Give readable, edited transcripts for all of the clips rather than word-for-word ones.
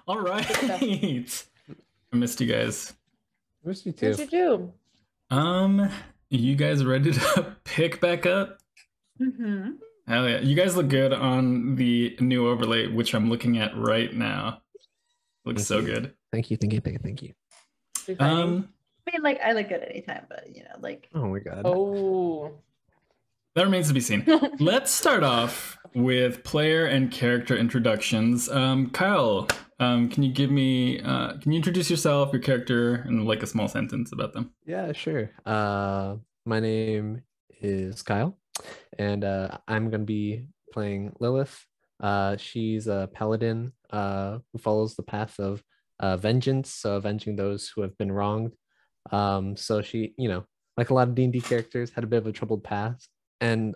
All right. I missed you guys. Missed you too. What'd you do? You guys ready to pick back up? Mm-hmm. Hell yeah. You guys look good on the new overlay, which I'm looking at right now. Looks so good. Thank you. I mean, like, I look good anytime, but, you know, like... Oh my god. Oh. That remains to be seen. Let's start off with player and character introductions. Kyle, can you give me, can you introduce yourself, your character, and like a small sentence about them? Yeah, sure. My name is Kyle, and I'm gonna be playing Lilith. She's a paladin who follows the path of vengeance, so avenging those who have been wronged. So she, like a lot of D&D characters, had a bit of a troubled past, and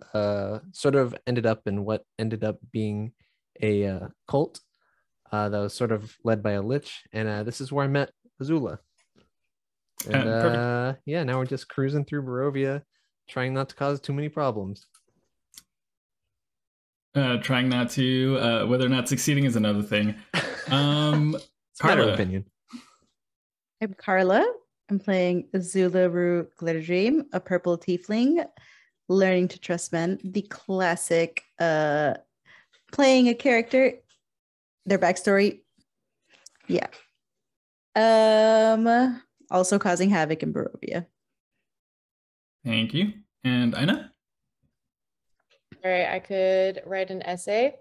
sort of ended up in what ended up being a cult that was sort of led by a lich, and this is where I met Azula. And yeah, now we're just cruising through Barovia, trying not to cause too many problems. Trying not to, whether or not succeeding is another thing. It's a matter of opinion. I'm Carla. I'm playing Azula Glitterdream, a purple tiefling, learning to trust men. The classic playing a character, their backstory. Yeah. Also causing havoc in Barovia. Thank you. And Ina? All right, I could write an essay,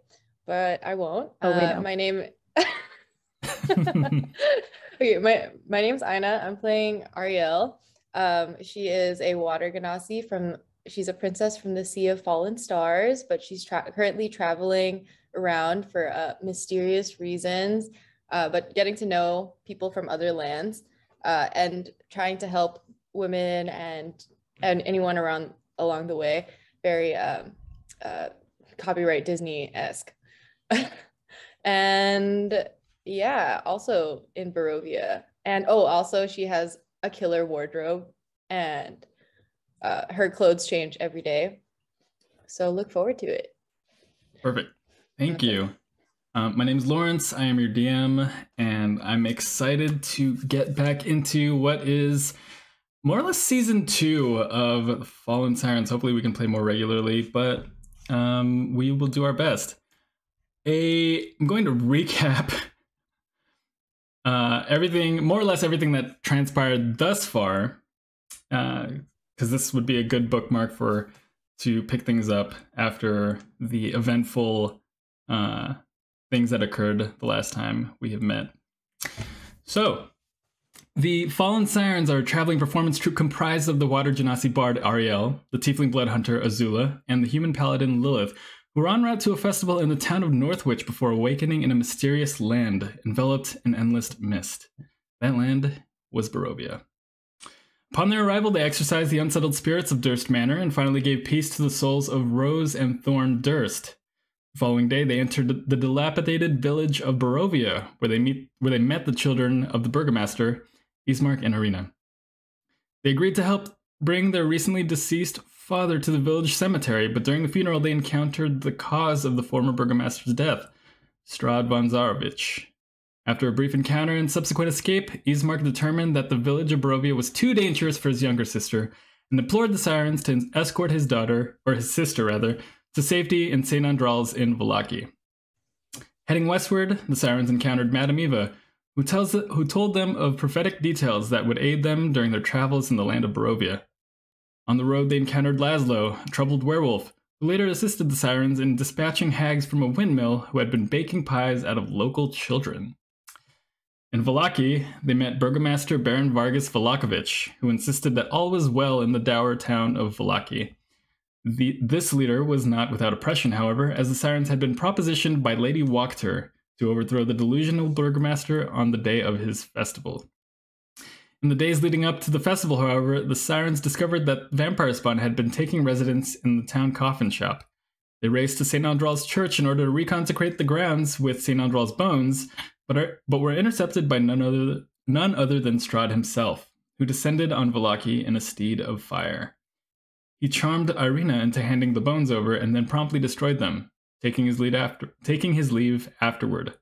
but I won't. My name... Okay, my name's Ina. I'm playing Arielle. She is a water genasi she's a princess from the Sea of Fallen Stars, but she's currently traveling around for mysterious reasons, but getting to know people from other lands and trying to help women and anyone along the way. Very copyright Disney-esque. And yeah, also in Barovia. And also she has a killer wardrobe, and her clothes change every day. So look forward to it. Perfect. Thank you. My name is Lawrence. I am your DM, and I'm excited to get back into what is more or less season 2 of Fallen Sirens. Hopefully we can play more regularly, but we will do our best. I'm going to recap everything, more or less everything that transpired thus far, because this would be a good bookmark to pick things up after the eventful things that occurred the last time we have met. So, the Fallen Sirens are a traveling performance troupe comprised of the water genasi bard Arielle, the tiefling blood hunter Azula, and the human paladin Lilith, who were en route to a festival in the town of Northwich before awakening in a mysterious land enveloped in endless mist. That land was Barovia. Upon their arrival, they exorcised the unsettled spirits of Durst Manor and finally gave peace to the souls of Rose and Thorn Durst. The following day, they entered the dilapidated village of Barovia, where they met the children of the burgomaster, Ismark and Arena. They agreed to help bring their recently deceased father to the village cemetery, but during the funeral they encountered the cause of the former burgomaster's death, Strahd von Zarovich. After a brief encounter and subsequent escape, Ismark determined that the village of Barovia was too dangerous for his younger sister, and implored the Sirens to escort his sister, to safety in St. Andral's in Vallaki. Heading westward, the Sirens encountered Madame Eva, who told them of prophetic details that would aid them during their travels in the land of Barovia. On the road, they encountered Laszlo, a troubled werewolf, who later assisted the Sirens in dispatching hags from a windmill who had been baking pies out of local children. In Vallaki, they met Burgomaster Baron Vargas Vallakovich, who insisted that all was well in the dour town of Vallaki. This leader was not without oppression, however, as the Sirens had been propositioned by Lady Wachter to overthrow the delusional burgomaster on the day of his festival. In the days leading up to the festival, however, the Sirens discovered that vampire spawn had been taking residence in the town coffin shop. They raced to St. Andral's church in order to reconsecrate the grounds with St. Andral's bones, but were intercepted by none other than Strahd himself, who descended on Vallaki in a steed of fire. He charmed Irina into handing the bones over and then promptly destroyed them, taking his leave afterward.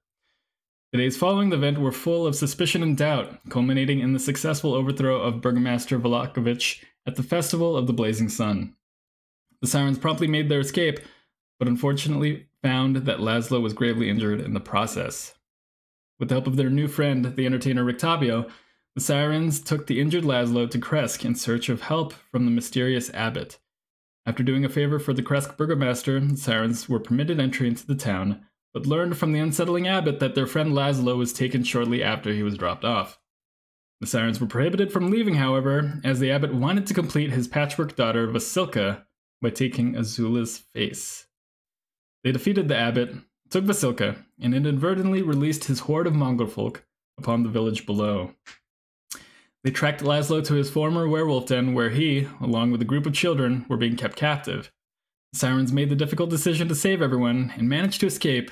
The days following the event were full of suspicion and doubt, culminating in the successful overthrow of Burgomaster Vallaki at the Festival of the Blazing Sun. The Sirens promptly made their escape, but unfortunately found that Laszlo was gravely injured in the process. With the help of their new friend, the entertainer Rictavio, the Sirens took the injured Laszlo to Kresk in search of help from the mysterious abbot. After doing a favor for the Kresk burgomaster, the Sirens were permitted entry into the town, but learned from the unsettling abbot that their friend Laszlo was taken shortly after he was dropped off. The Sirens were prohibited from leaving, however, as the abbot wanted to complete his patchwork daughter Vasilka by taking Azula's face. They defeated the abbot, took Vasilka, and inadvertently released his horde of Mongol folk upon the village below. They tracked Laszlo to his former werewolf den, where he, along with a group of children, were being kept captive. The Sirens made the difficult decision to save everyone and managed to escape,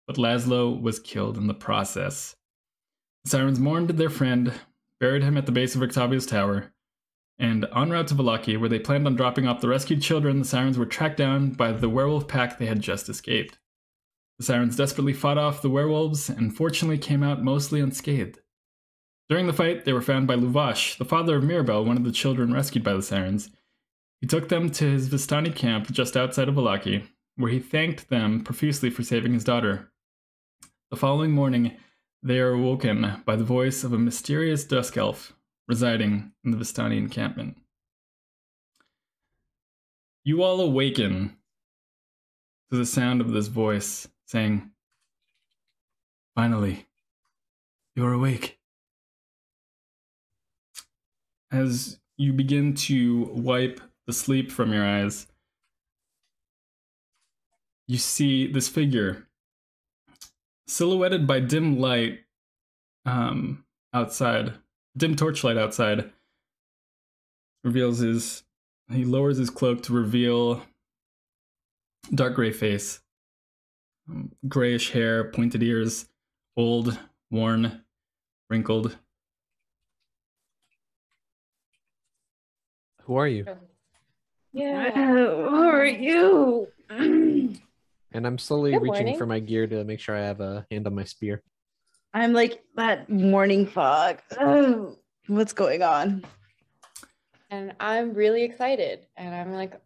but Laszlo was killed in the process. The Sirens mourned their friend, buried him at the base of Rictavio's tower, and en route to Vallaki, where they planned on dropping off the rescued children, the Sirens were tracked down by the werewolf pack they had just escaped. The Sirens desperately fought off the werewolves and fortunately came out mostly unscathed. During the fight, they were found by Luvash, the father of Mirabel, one of the children rescued by the Sirens. He took them to his Vistani camp just outside of Vallaki, where he thanked them profusely for saving his daughter. The following morning, they are awoken by the voice of a mysterious dusk elf residing in the Vistani encampment. You all awaken to the sound of this voice saying, "Finally, you're awake." As you begin to wipe the sleep from your eyes, you see this figure silhouetted by dim light outside, dim torchlight outside. He lowers his cloak to reveal dark gray face, grayish hair, pointed ears, old, worn, wrinkled. Who are you? Yeah. Who are you? And I'm slowly Good reaching morning. for my gear to make sure I have a hand on my spear. I'm like that morning fog. Oh, what's going on? And I'm really excited. And I'm like,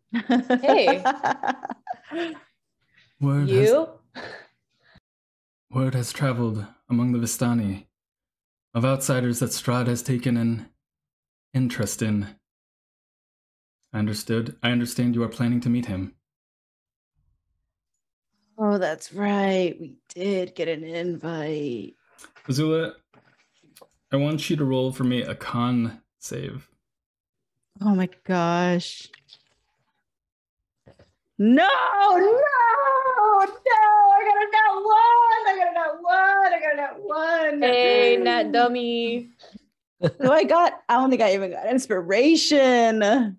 Hey. Word you? has traveled among the Vistani of outsiders that Strahd has taken an interest in. I understand you are planning to meet him. Oh, that's right. We did get an invite. Azula, I want you to roll for me a con save. Oh my gosh. No! I got a nat one. Hey, Nat Dummy. So I don't think I even got inspiration.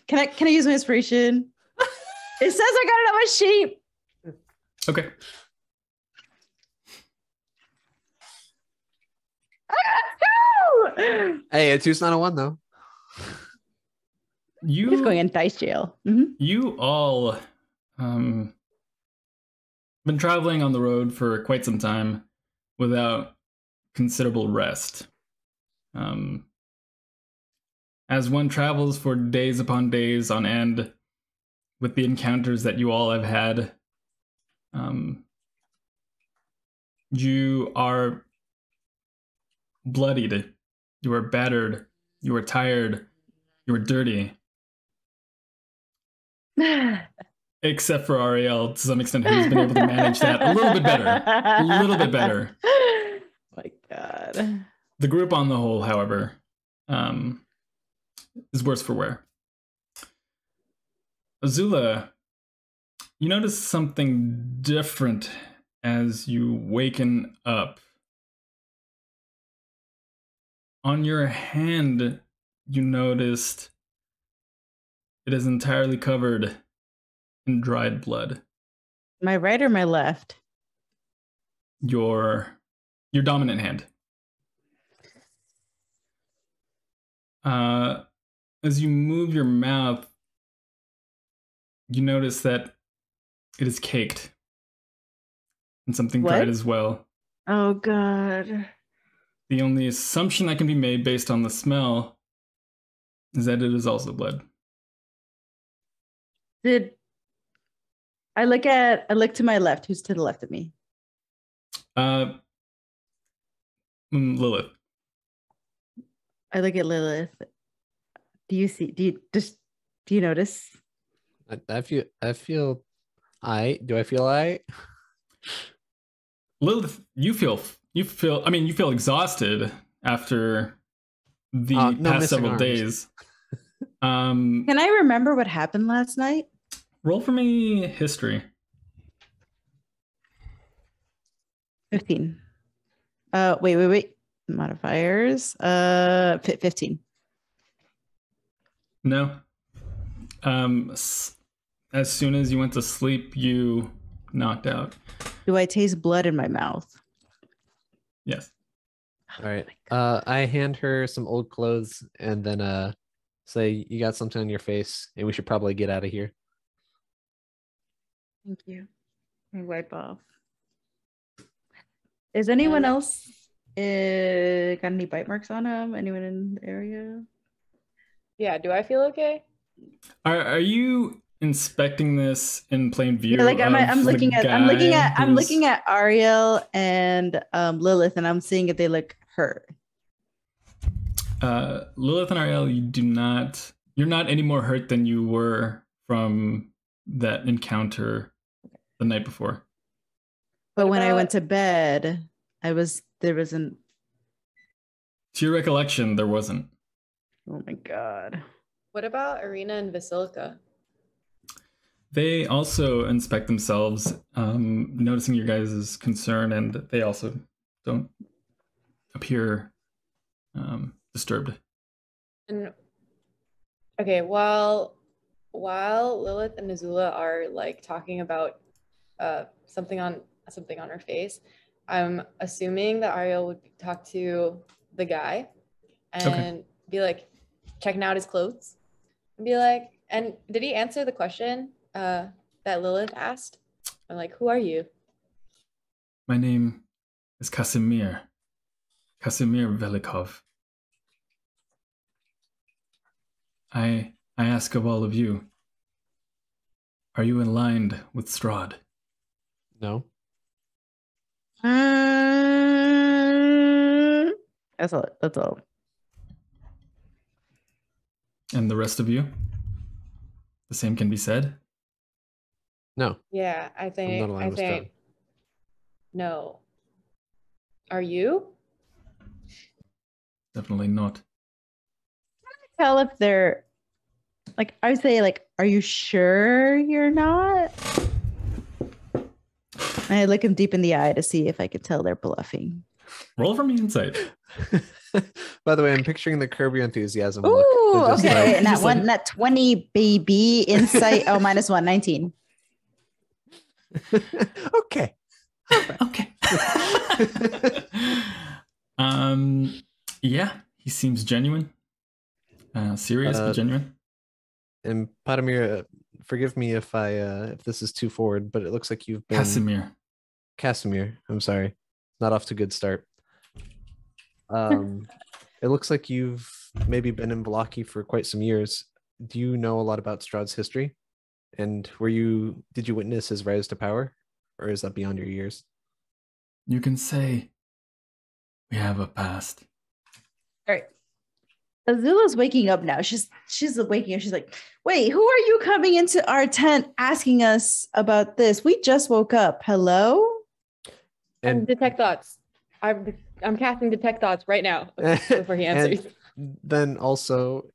Can I use my inspiration? It says I got it on my sheet. Okay. Hey, a two's not a one though. He's going in dice jail. Mm-hmm. You all been traveling on the road for quite some time without considerable rest. As one travels for days upon days on end with the encounters that you all have had, you are bloodied, you are battered, you are tired, you are dirty. Except for Arielle, to some extent, who's been able to manage that a little bit better. A little bit better. My God. The group on the whole, however, is worse for wear. Azula, you notice something different as you waken up. On your hand, you noticed it is entirely covered in dried blood. My right or my left? Your dominant hand. As you move your mouth, you notice that it is caked in something What? dried as well. Oh god. The only assumption that can be made based on the smell is that it is also blood. Did I look to my left? Who's to the left of me? Lilith. I look at Lilith. Do you notice? I feel do I feel I? Lilith, you feel exhausted after the past several days. Can I remember what happened last night? Roll for me history. 15. Wait. Modifiers. 15. No. As soon as you went to sleep, you knocked out. Do I taste blood in my mouth? Yes. All right. I hand her some old clothes and then say you got something on your face and we should probably get out of here. Thank you. I wipe off. Is anyone else got any bite marks on them? Anyone in the area? Yeah, do I feel okay? Are you inspecting this in plain view? Yeah, like I'm looking at Arielle and Lilith, and I'm seeing if they look hurt. Lilith and Arielle, you're not any more hurt than you were from that encounter the night before. But when I went to bed, there wasn't. To your recollection, there wasn't. Oh my god. What about Arena and Basilica? They also inspect themselves, noticing your guys' concern, and they also don't appear disturbed. And okay, while Lilith and Azula are like talking about something on her face, I'm assuming that Arielle would talk to the guy and be like checking out his clothes and be like, and did he answer the question that Lilith asked? I'm like, who are you? My name is Kasimir Velikov. I ask of all of you, are you aligned with Strahd? No. That's all. And the rest of you? The same can be said? No. Yeah, I think no. Are you? Definitely not. Tell if they're like, I would say, like, are you sure you're not? I look them deep in the eye to see if I could tell they're bluffing. Roll for me insight. By the way, I'm picturing the Curb Your Enthusiasm. Ooh, look. okay. Like, And that 20 baby insight. Oh, -1, 19. Okay. Okay. Yeah, he seems genuine. Serious but genuine. And Patamir, forgive me if this is too forward, but it looks like you've been Kasimir. I'm sorry, not off to a good start. It looks like you've maybe been in Vallaki for quite some years. Do you know a lot about Strahd's history? And did you witness his rise to power, or is that beyond your years? You can say we have a past. All right. Azula's waking up now. She's waking up. She's like, wait, who are you coming into our tent asking us about this? We just woke up. Hello? And detect thoughts. I'm casting detect thoughts right now before he answers. Then also,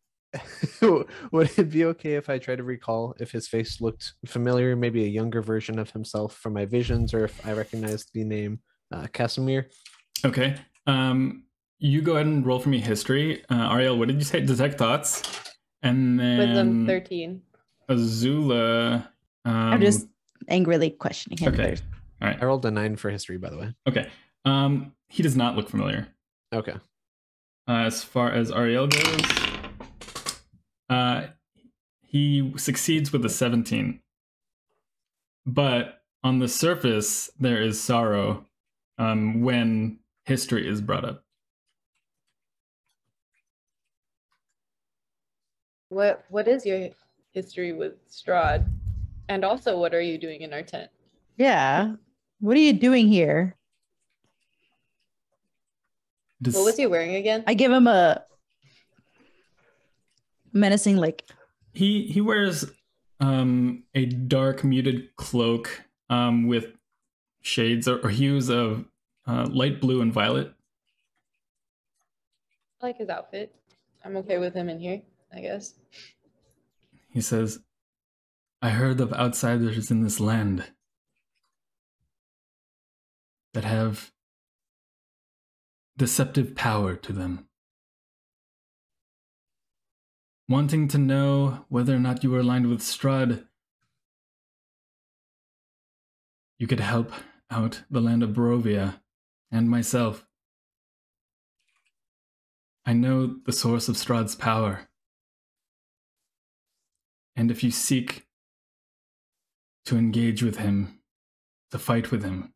would it be okay if I try to recall if his face looked familiar, maybe a younger version of himself from my visions, or if I recognized the name Kasimir? Okay. You go ahead and roll for me history. Arielle, what did you say? Detect thoughts. And then Wisdom 13. Azula. I'm just angrily questioning him. Okay. All right. I rolled a 9 for history, by the way. Okay. He does not look familiar. Okay. As far as Arielle goes, he succeeds with a 17. But on the surface, there is sorrow when history is brought up. What is your history with Strahd? And also, what are you doing in our tent? Yeah. What are you doing here? What was he wearing again? I give him a menacing like. He wears a dark muted cloak with shades or hues of light blue and violet. I like his outfit. I'm okay with him in here, I guess. He says, I heard of outsiders in this land that have deceptive power to them. Wanting to know whether or not you were aligned with Strahd, you could help out the land of Barovia and myself. I know the source of Strahd's power. And if you seek to engage with him, to fight with him,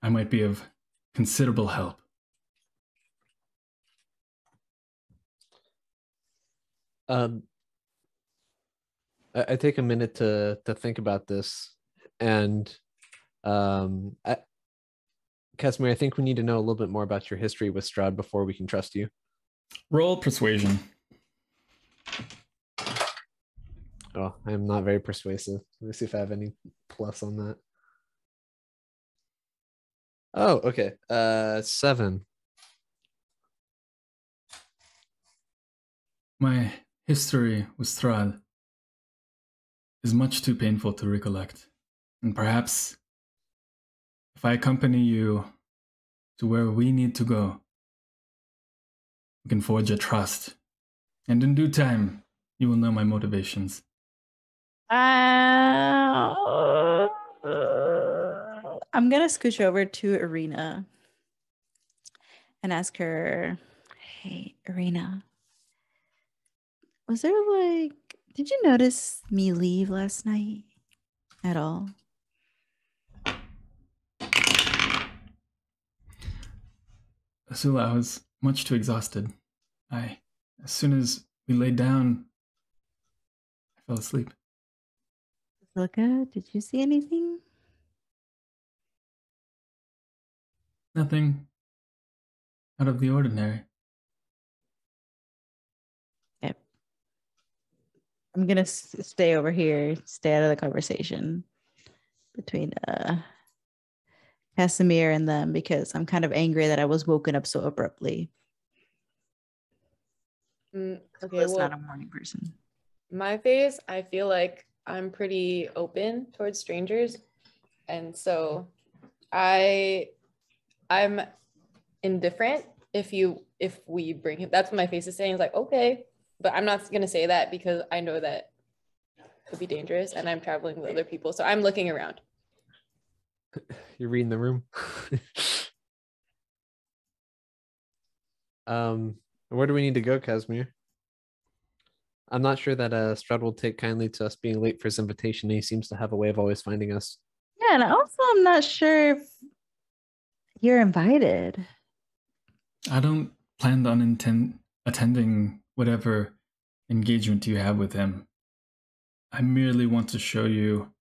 I might be of considerable help. I take a minute to think about this, and Kasimir, I think we need to know a little bit more about your history with Strahd before we can trust you. Roll persuasion. Oh, I'm not very persuasive. Let me see if I have any plus on that. Oh, okay. 7. My history with Strahd is much too painful to recollect. And perhaps if I accompany you to where we need to go, we can forge a trust. And in due time, you will know my motivations. I'm gonna scooch over to Arena and ask her, hey, Arena, was there like, did you notice me leave last night at all? Azula, I was much too exhausted. As soon as we laid down, I fell asleep. Basilica, did you see anything? Nothing out of the ordinary. Yep. I'm gonna stay over here, stay out of the conversation between Kasimir and them because I'm kind of angry that I was woken up so abruptly. Okay, well, not a morning person. My phase, I feel like I'm pretty open towards strangers, and so I'm indifferent if we bring him. That's what my face is saying. It's like, okay, but I'm not gonna say that because I know that it could be dangerous, and I'm traveling with other people, so I'm looking around. You're reading the room. Where do we need to go, Kasimir? I'm not sure that Strahd will take kindly to us being late for his invitation. He seems to have a way of always finding us. Yeah, and also I'm not sure if you're invited. I don't plan on attending whatever engagement you have with him. I merely want to show you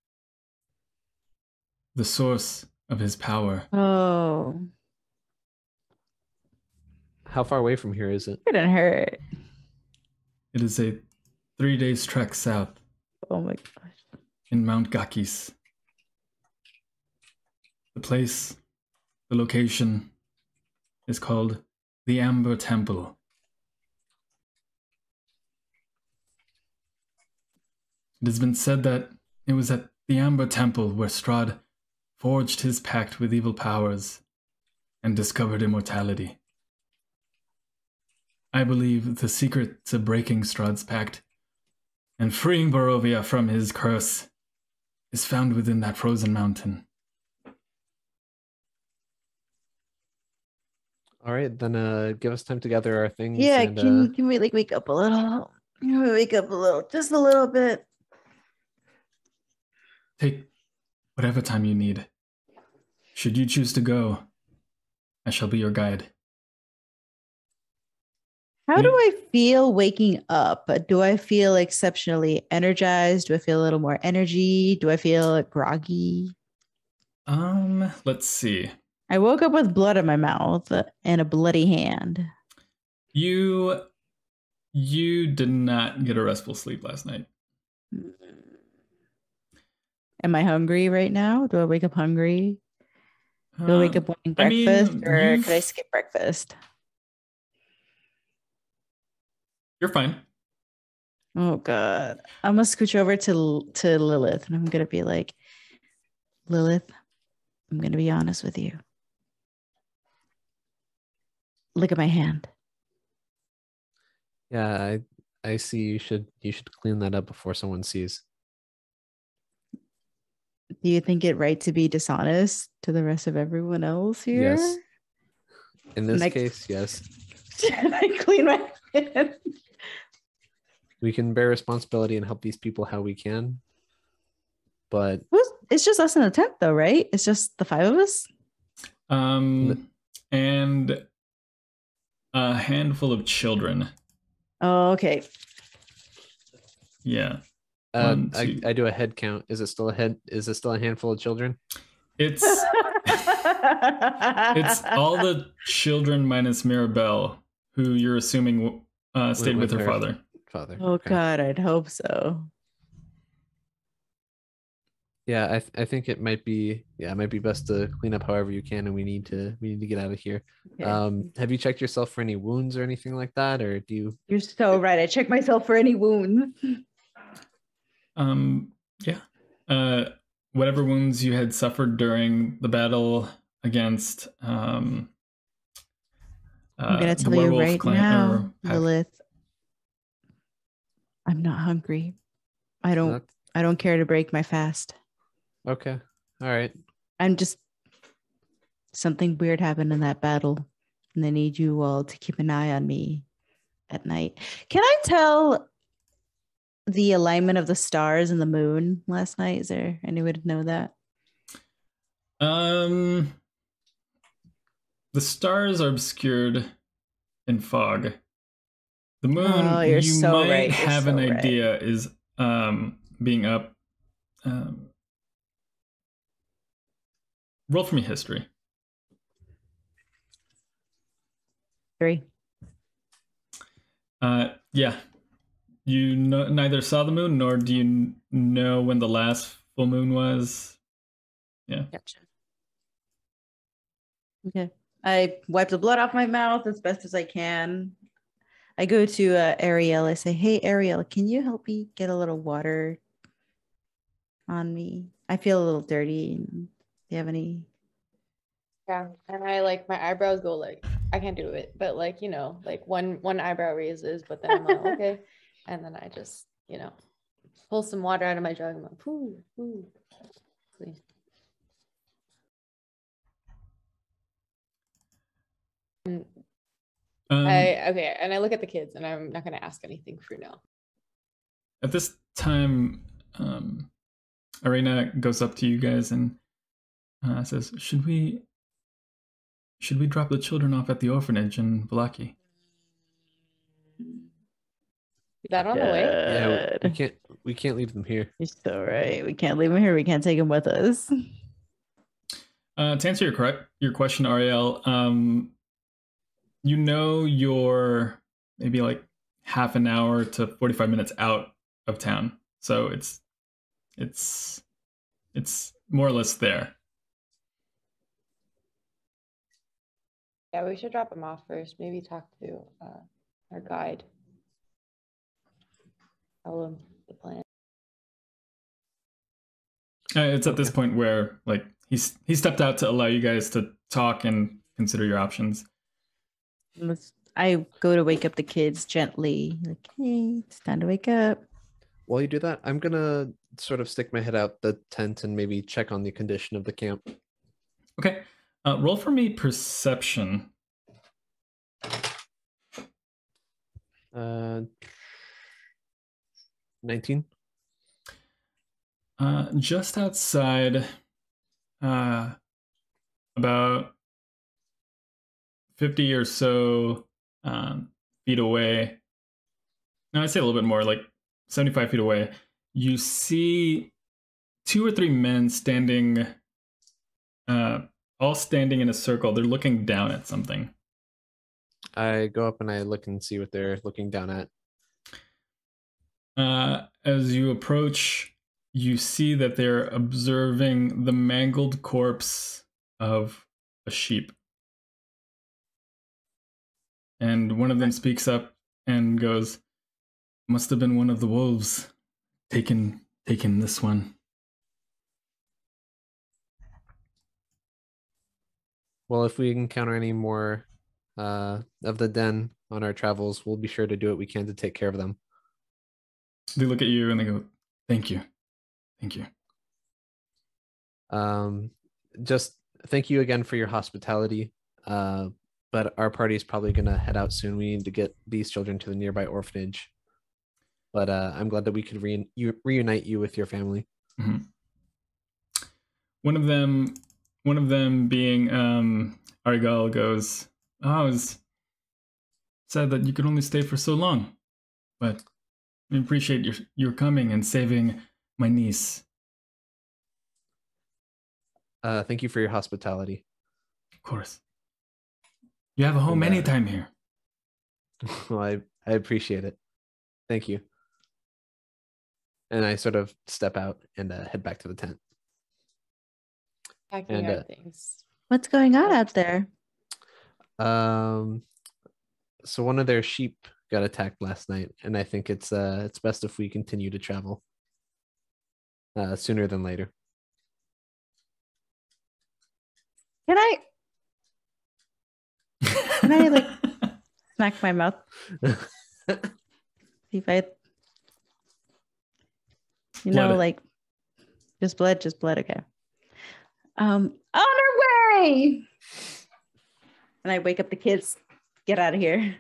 the source of his power. Oh. How far away from here is it? Couldn't hurt. It is a 3 days trek south. Oh my gosh. In Mount Gakis. The place, the location, is called the Amber Temple. It has been said that it was at the Amber Temple where Strahd forged his pact with evil powers and discovered immortality. I believe the secret to breaking Strahd's pact and freeing Barovia from his curse is found within that frozen mountain. All right, then give us time to gather our things. Yeah, and, can we like wake up a little? Can we wake up a little? Just a little bit. Take whatever time you need. Should you choose to go, I shall be your guide. How do I feel waking up? Do I feel exceptionally energized? Do I feel a little more energy? Do I feel groggy? Let's see. I woke up with blood in my mouth and a bloody hand. You did not get a restful sleep last night. Am I hungry right now? Do I wake up hungry? Do I wake up wanting breakfast, or could I skip breakfast? You're fine. Oh God. I'm gonna scooch over to Lilith and I'm gonna be like, Lilith, I'm gonna be honest with you. Look at my hand. Yeah, I see you should clean that up before someone sees. Do you think it right to be dishonest to the rest of everyone else here? Yes. In this case, yes. Should I clean my hand? We can bear responsibility and help these people how we can. But it's just us in the tent though, right? It's just the 5 of us? And a handful of children. Oh, okay. Yeah. I do a head count. Is it still a handful of children? It's all the children minus Mirabelle, who you're assuming stayed with her father. Oh okay. God, I'd hope so. Yeah, I think it might be best to clean up however you can, and we need to get out of here. Okay. Have you checked yourself for any wounds or anything like that, or do you? You're so right. I check myself for any wounds. Yeah. Whatever wounds you had suffered during the battle against I'm gonna tell you right now, Lilith. I'm not hungry. I don't care to break my fast. Okay. All right. I'm just something weird happened in that battle, and I need you all to keep an eye on me at night. Can I tell the alignment of the stars and the moon last night? Is there any way to know that? The stars are obscured in fog. The moon, you so might right. have an idea, is being up. Roll for me history. 3. Yeah. You neither saw the moon, nor do you know when the last full moon was. Yeah. Gotcha. Okay. I wipe the blood off my mouth as best as I can. I go to Arielle. I say, hey, Arielle, can you help me get a little water on me? I feel a little dirty. Do you have any? Yeah. And I my eyebrows go I can't do it, but like one eyebrow raises, but then I'm like, okay. And then I just, pull some water out of my jug. I'm like, poo. Please. And I look at the kids, and I'm not going to ask anything for now. At this time, Arena goes up to you guys and says, "Should we drop the children off at the orphanage in Vallaki?" Is that on the way? Yeah, we can't leave them here. You're so right. We can't leave them here. We can't take them with us. To answer your question, Arielle, you're maybe like half an hour to 45 minutes out of town, so it's more or less there. Yeah, we should drop them off first. Maybe talk to our guide. Tell him the plan. It's at this point where he stepped out to allow you guys to talk and consider your options. I go to wake up the kids gently, like, hey, it's time to wake up. While you do that, I'm gonna sort of stick my head out the tent and maybe check on the condition of the camp. Okay. Roll for me perception. 19. Just outside about 50 or so feet away. No, I'd say a little bit more, like 75 feet away. You see 2 or 3 men standing, all standing in a circle. They're looking down at something. I go up and I look and see what they're looking down at. As you approach, you see that they're observing the mangled corpse of a sheep. And one of them speaks up and goes, "Must have been one of the wolves taken this one." Well, if we encounter any more of the den on our travels, we'll be sure to do what we can to take care of them. They look at you and they go, "Thank you. Thank you." Just thank you again for your hospitality. But our party is probably going to head out soon. We need to get these children to the nearby orphanage. But I'm glad that we could reunite you with your family. Mm-hmm. One of them being Arielle goes, "Oh, I was sad that you could only stay for so long, but I appreciate your coming and saving my niece." Thank you for your hospitality. Of course. You have a home anytime here. Well, I appreciate it. Thank you. And I sort of step out and head back to the tent. Packing our things. What's going on out there? So one of their sheep got attacked last night, and I think it's best if we continue to travel sooner than later. Can I like smack my mouth? See if I, Blood. like just blood, okay. On our way. And I wake up the kids. Get out of here.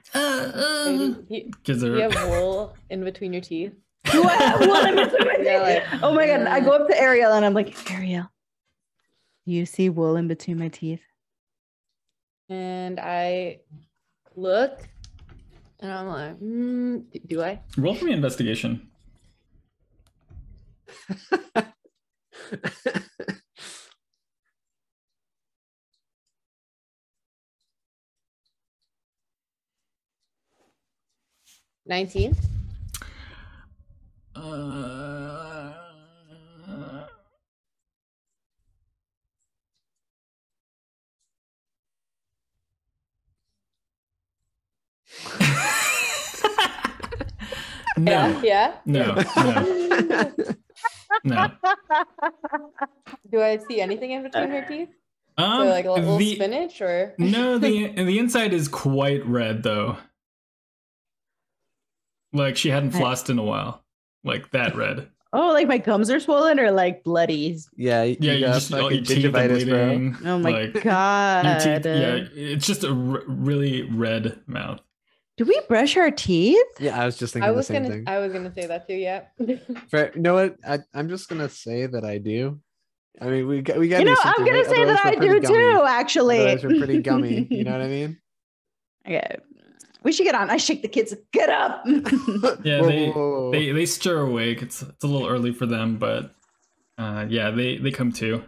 Kids are... Do you have wool in between your teeth? Do I have wool in between my teeth? Yeah, oh my god! I go up to Arielle and I'm like, "Arielle, you see wool in between my teeth?" And I look, and I'm like, do I? Roll for me investigation. $19. No. Yeah. No. No. Do I see anything in between her teeth? So like a little spinach or? No, the inside is quite red though. Like she hadn't flossed in a while. Like that red. Oh, like my gums are swollen or like bloody? Yeah, you just all your teeth are bleeding. Oh my like, god! Your teeth, yeah, it's just a really red mouth. Do we brush our teeth? Yeah, I was just thinking the same thing. I was gonna say that too. Yeah. You know what? I'm just gonna say that I do. I mean, we got. I'm gonna say that I do too. Actually, otherwise we're pretty gummy. You know what I mean? Okay. We should get on. I shake the kids. Get up. Yeah, they stir awake. It's a little early for them, but yeah, they come to.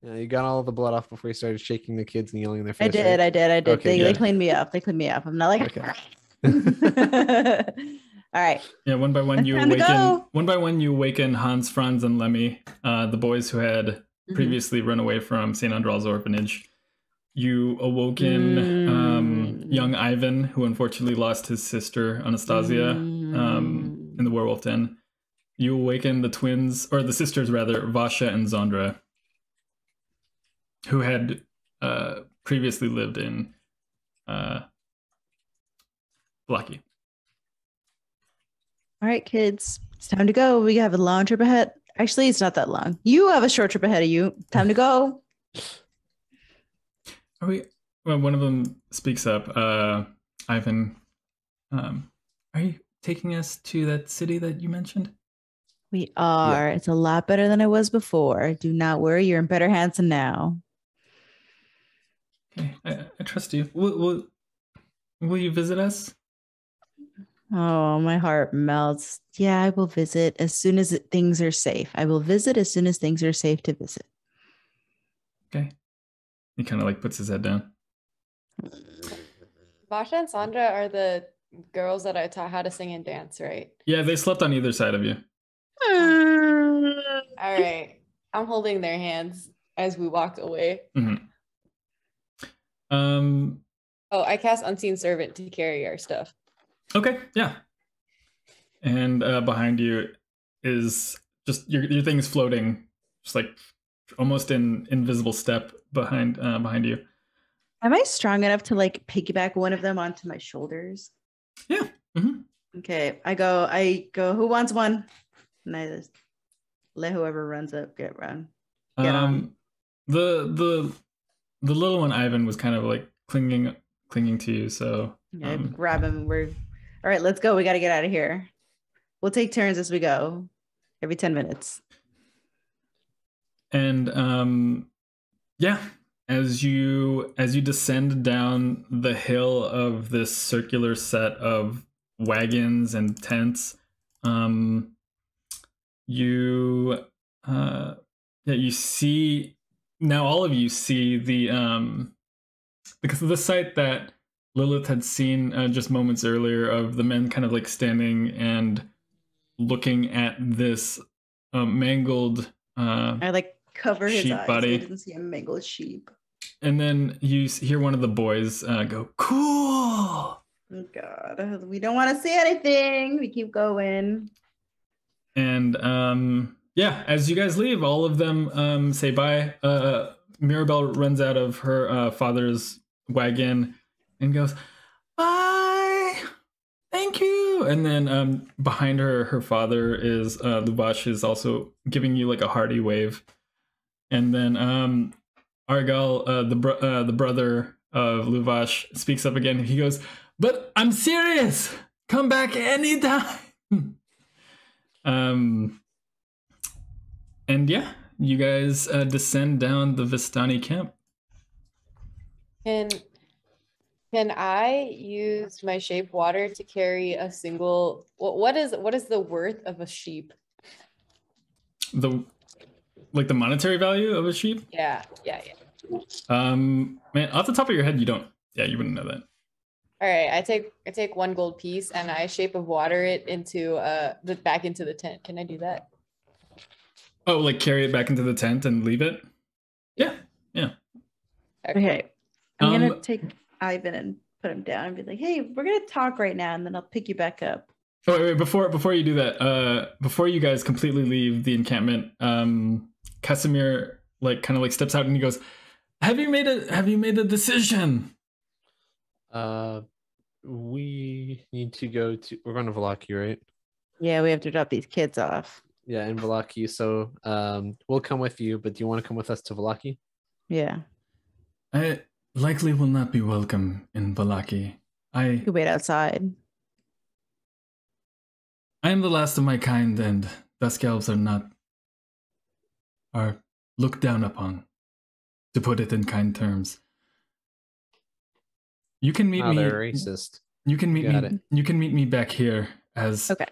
Yeah, you got all the blood off before you started shaking the kids and yelling in their face. I did. Okay, they cleaned me up. I'm not like. Okay. All right. Yeah, one by one you awaken. One by one you awaken Hans, Franz, and Lemmy, the boys who had previously run away from St. Andral's orphanage. You awoken young Ivan, who unfortunately lost his sister Anastasia in the werewolf den. You awaken the twins, or the sisters rather, Vasha and Zondra, who had previously lived in Vallaki. All right, kids, it's time to go. We have a long trip ahead. Actually, it's not that long. You have a short trip ahead of you. Time to go. Well, one of them speaks up. Ivan, are you taking us to that city that you mentioned? We are. It's a lot better than it was before. Do not worry. You're in better hands than now. Okay, I trust you. Will you visit us? Oh, my heart melts. Yeah, I will visit as soon as things are safe. I will visit as soon as things are safe to visit. Okay. He kind of like puts his head down. Basha and Sandra are the girls that I taught how to sing and dance, right? Yeah, they slept on either side of you. All right. I'm holding their hands as we walk away. Mm-hmm. Oh, I cast Unseen Servant to carry our stuff. Okay, yeah. And behind you is just your thing is floating, just like almost in invisible step behind you. Am I strong enough to like piggyback one of them onto my shoulders? Yeah. Mm-hmm. Okay, I go. Who wants one? And I just let whoever runs up get on. The little one, Ivan, was kind of like clinging to you. So yeah, grab him. We're all right. Let's go. We got to get out of here. We'll take turns as we go, every 10 minutes. And yeah, as you descend down the hill of this circular set of wagons and tents, you see now, all of you see the because of the sight that Lilith had seen just moments earlier of the men kind of like standing and looking at this mangled I like cover his sheep eyes body. so he doesn't see a mangled sheep. And then you hear one of the boys go, "Cool!" Oh God, we don't want to see anything. We keep going. And yeah, as you guys leave, all of them say bye. Mirabelle runs out of her father's wagon and goes, "Bye, thank you." And then behind her father is Lubash is also giving you like a hearty wave. And then Argal, the brother of Luvash, speaks up again. He goes, "But I'm serious. Come back anytime." And yeah, you guys descend down the Vistani camp. Can I use my shape water to carry a single? What is the worth of a sheep? The monetary value of a sheep? Yeah. Man, off the top of your head, you don't. Yeah, you wouldn't know that. All right, I take 1 gold piece and I shape of water it into back into the tent. Can I do that? Oh, like carry it back into the tent and leave it? Yeah. Okay. I'm gonna take Ivan and put him down and be like, "Hey, we're gonna talk right now," and then I'll pick you back up. Oh, wait, before you do that, before you guys completely leave the encampment, Kasimir like kind of like steps out and he goes, Have you made a decision?" We need to go to. We're going to Vallaki, right? Yeah, we have to drop these kids off. Yeah, in Vallaki. So we'll come with you, but do you want to come with us to Vallaki? Yeah. I likely will not be welcome in Vallaki. You can wait outside. I am the last of my kind, and dusk elves are looked down upon, to put it in kind terms. You can meet me. They're racist. You can meet me. You can meet me back here, as okay.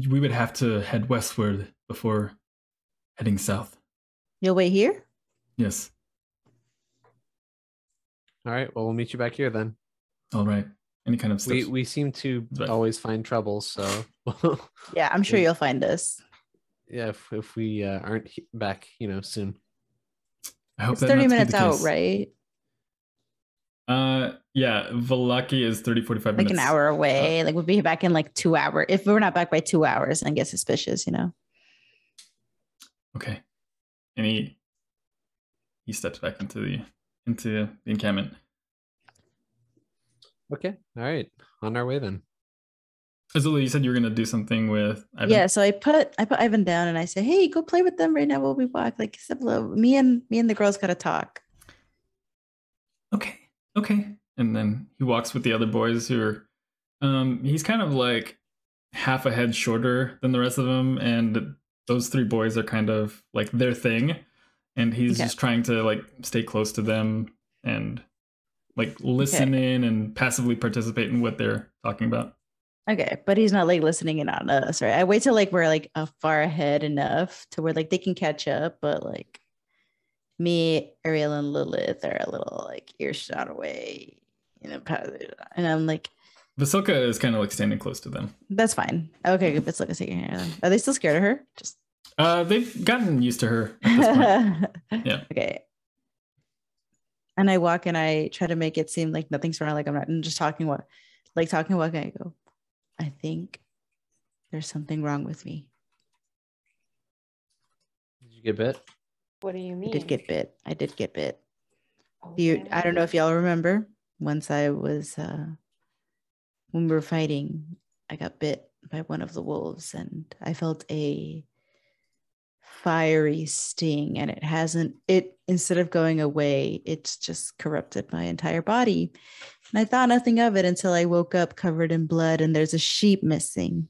We would have to head westward before heading south. You'll wait here? Yes. All right. Well, we'll meet you back here then. All right. Any kind of stuff. We seem to always find trouble, so yeah, I'm sure you'll find us. Yeah, if we aren't back, soon. I hope it's 30 minutes out, right? Yeah, Vallaki is 30-45 minutes. Like an hour away. Like we'll be back in like 2 hours. If we're not back by 2 hours, then get suspicious, Okay. And he steps back into the encampment. Okay. All right. On our way then. Azula, you said you were gonna do something with Ivan. Yeah, so I put Ivan down and I say, "Hey, go play with them right now while we walk. Like, me and the girls gotta talk." Okay. And then he walks with the other boys who are he's kind of like half a head shorter than the rest of them, and those three boys are kind of like their thing, and he's just trying to like stay close to them and like listen in and passively participate in what they're talking about. Okay, but he's not like listening in on us, right? I wait till like we're like far ahead enough to where like they can catch up, but like me, Arielle, and Lilith are a little like earshot away, you know, and I'm like, Vasilka is kind of like standing close to them. that's fine. Okay, good. Vasilka's taking care of them. Are they still scared of her? Just they've gotten used to her at this point. Yeah. Okay. And I walk and I try to make it seem like nothing's wrong. Like I'm just talking what, like talking what I go. I think there's something wrong with me. Did you get bit? What do you mean? I did get bit. Oh, I don't know if y'all remember. Once I was, when we were fighting, I got bit by one of the wolves and I felt a fiery sting, and instead of going away, it's just corrupted my entire body. And I thought nothing of it until I woke up covered in blood and there's a sheep missing.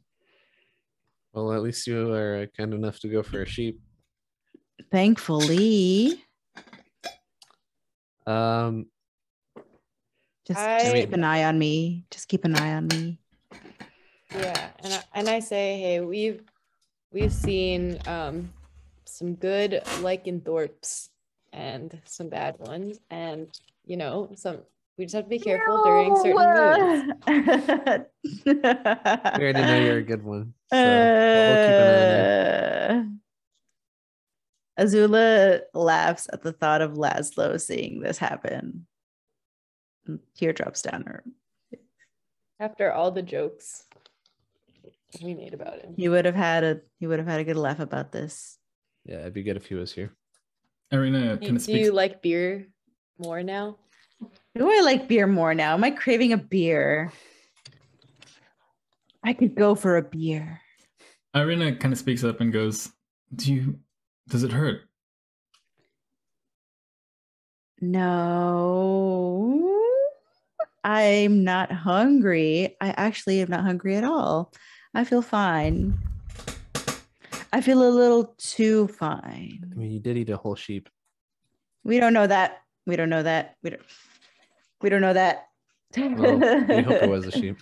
Well, at least you are kind enough to go for a sheep. Thankfully. Just keep an eye on me. Just keep an eye on me. Yeah, and I say, hey, we've seen some good lycanthropes and some bad ones, and you know, we just have to be careful during certain moves. We already know you're a good one, so we'll keep an eye on you. Azula laughs at the thought of Laszlo seeing this happen. Tear drops down her. After all the jokes we made about him, he would have had a good laugh about this. Yeah, it'd be good if he was here. Arena do you like beer more now? Do I like beer more now? Am I craving a beer? I could go for a beer. Irina kind of speaks up and goes, does it hurt? No, I'm not hungry. I actually am not hungry at all. I feel fine. I feel a little too fine. I mean, you did eat a whole sheep. We don't know that. We don't know that. We don't know that. Well, we hope it was a sheep.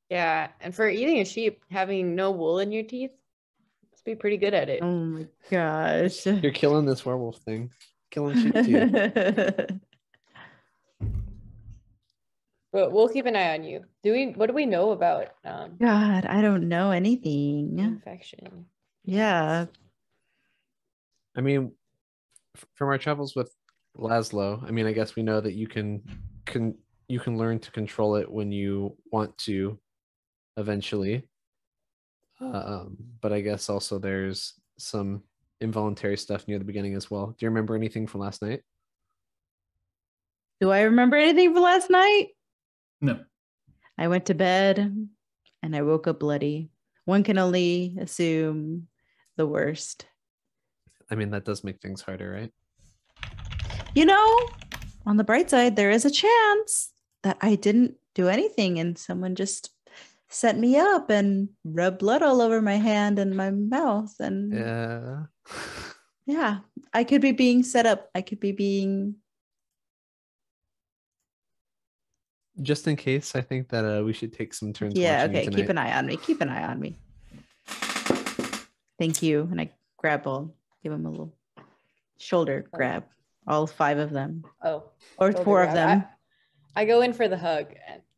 Yeah, and for eating a sheep, having no wool in your teeth, must be pretty good at it. Oh my gosh. You're killing this werewolf thing. Killing sheep too. But we'll keep an eye on you. What do we know about God, I don't know anything. Infection? Yeah. I mean, from our travels with Laszlo, I mean, I guess we know that you can learn to control it when you want to eventually. But I guess also there's some involuntary stuff near the beginning as well. Do you remember anything from last night? Do I remember anything from last night? No. I went to bed and I woke up bloody. One can only assume the worst. I mean, that does make things harder, right? You know, on the bright side, there is a chance that I didn't do anything and someone just set me up and rubbed blood all over my hand and my mouth. And yeah, I could be being set up. I could be being... Just in case, I think that we should take some turns. Yeah, watching okay. tonight. Keep an eye on me. Keep an eye on me. Thank you. And I grab give him a little shoulder grab. All 5 of them. Oh. Or 4 of them. I go in for the hug,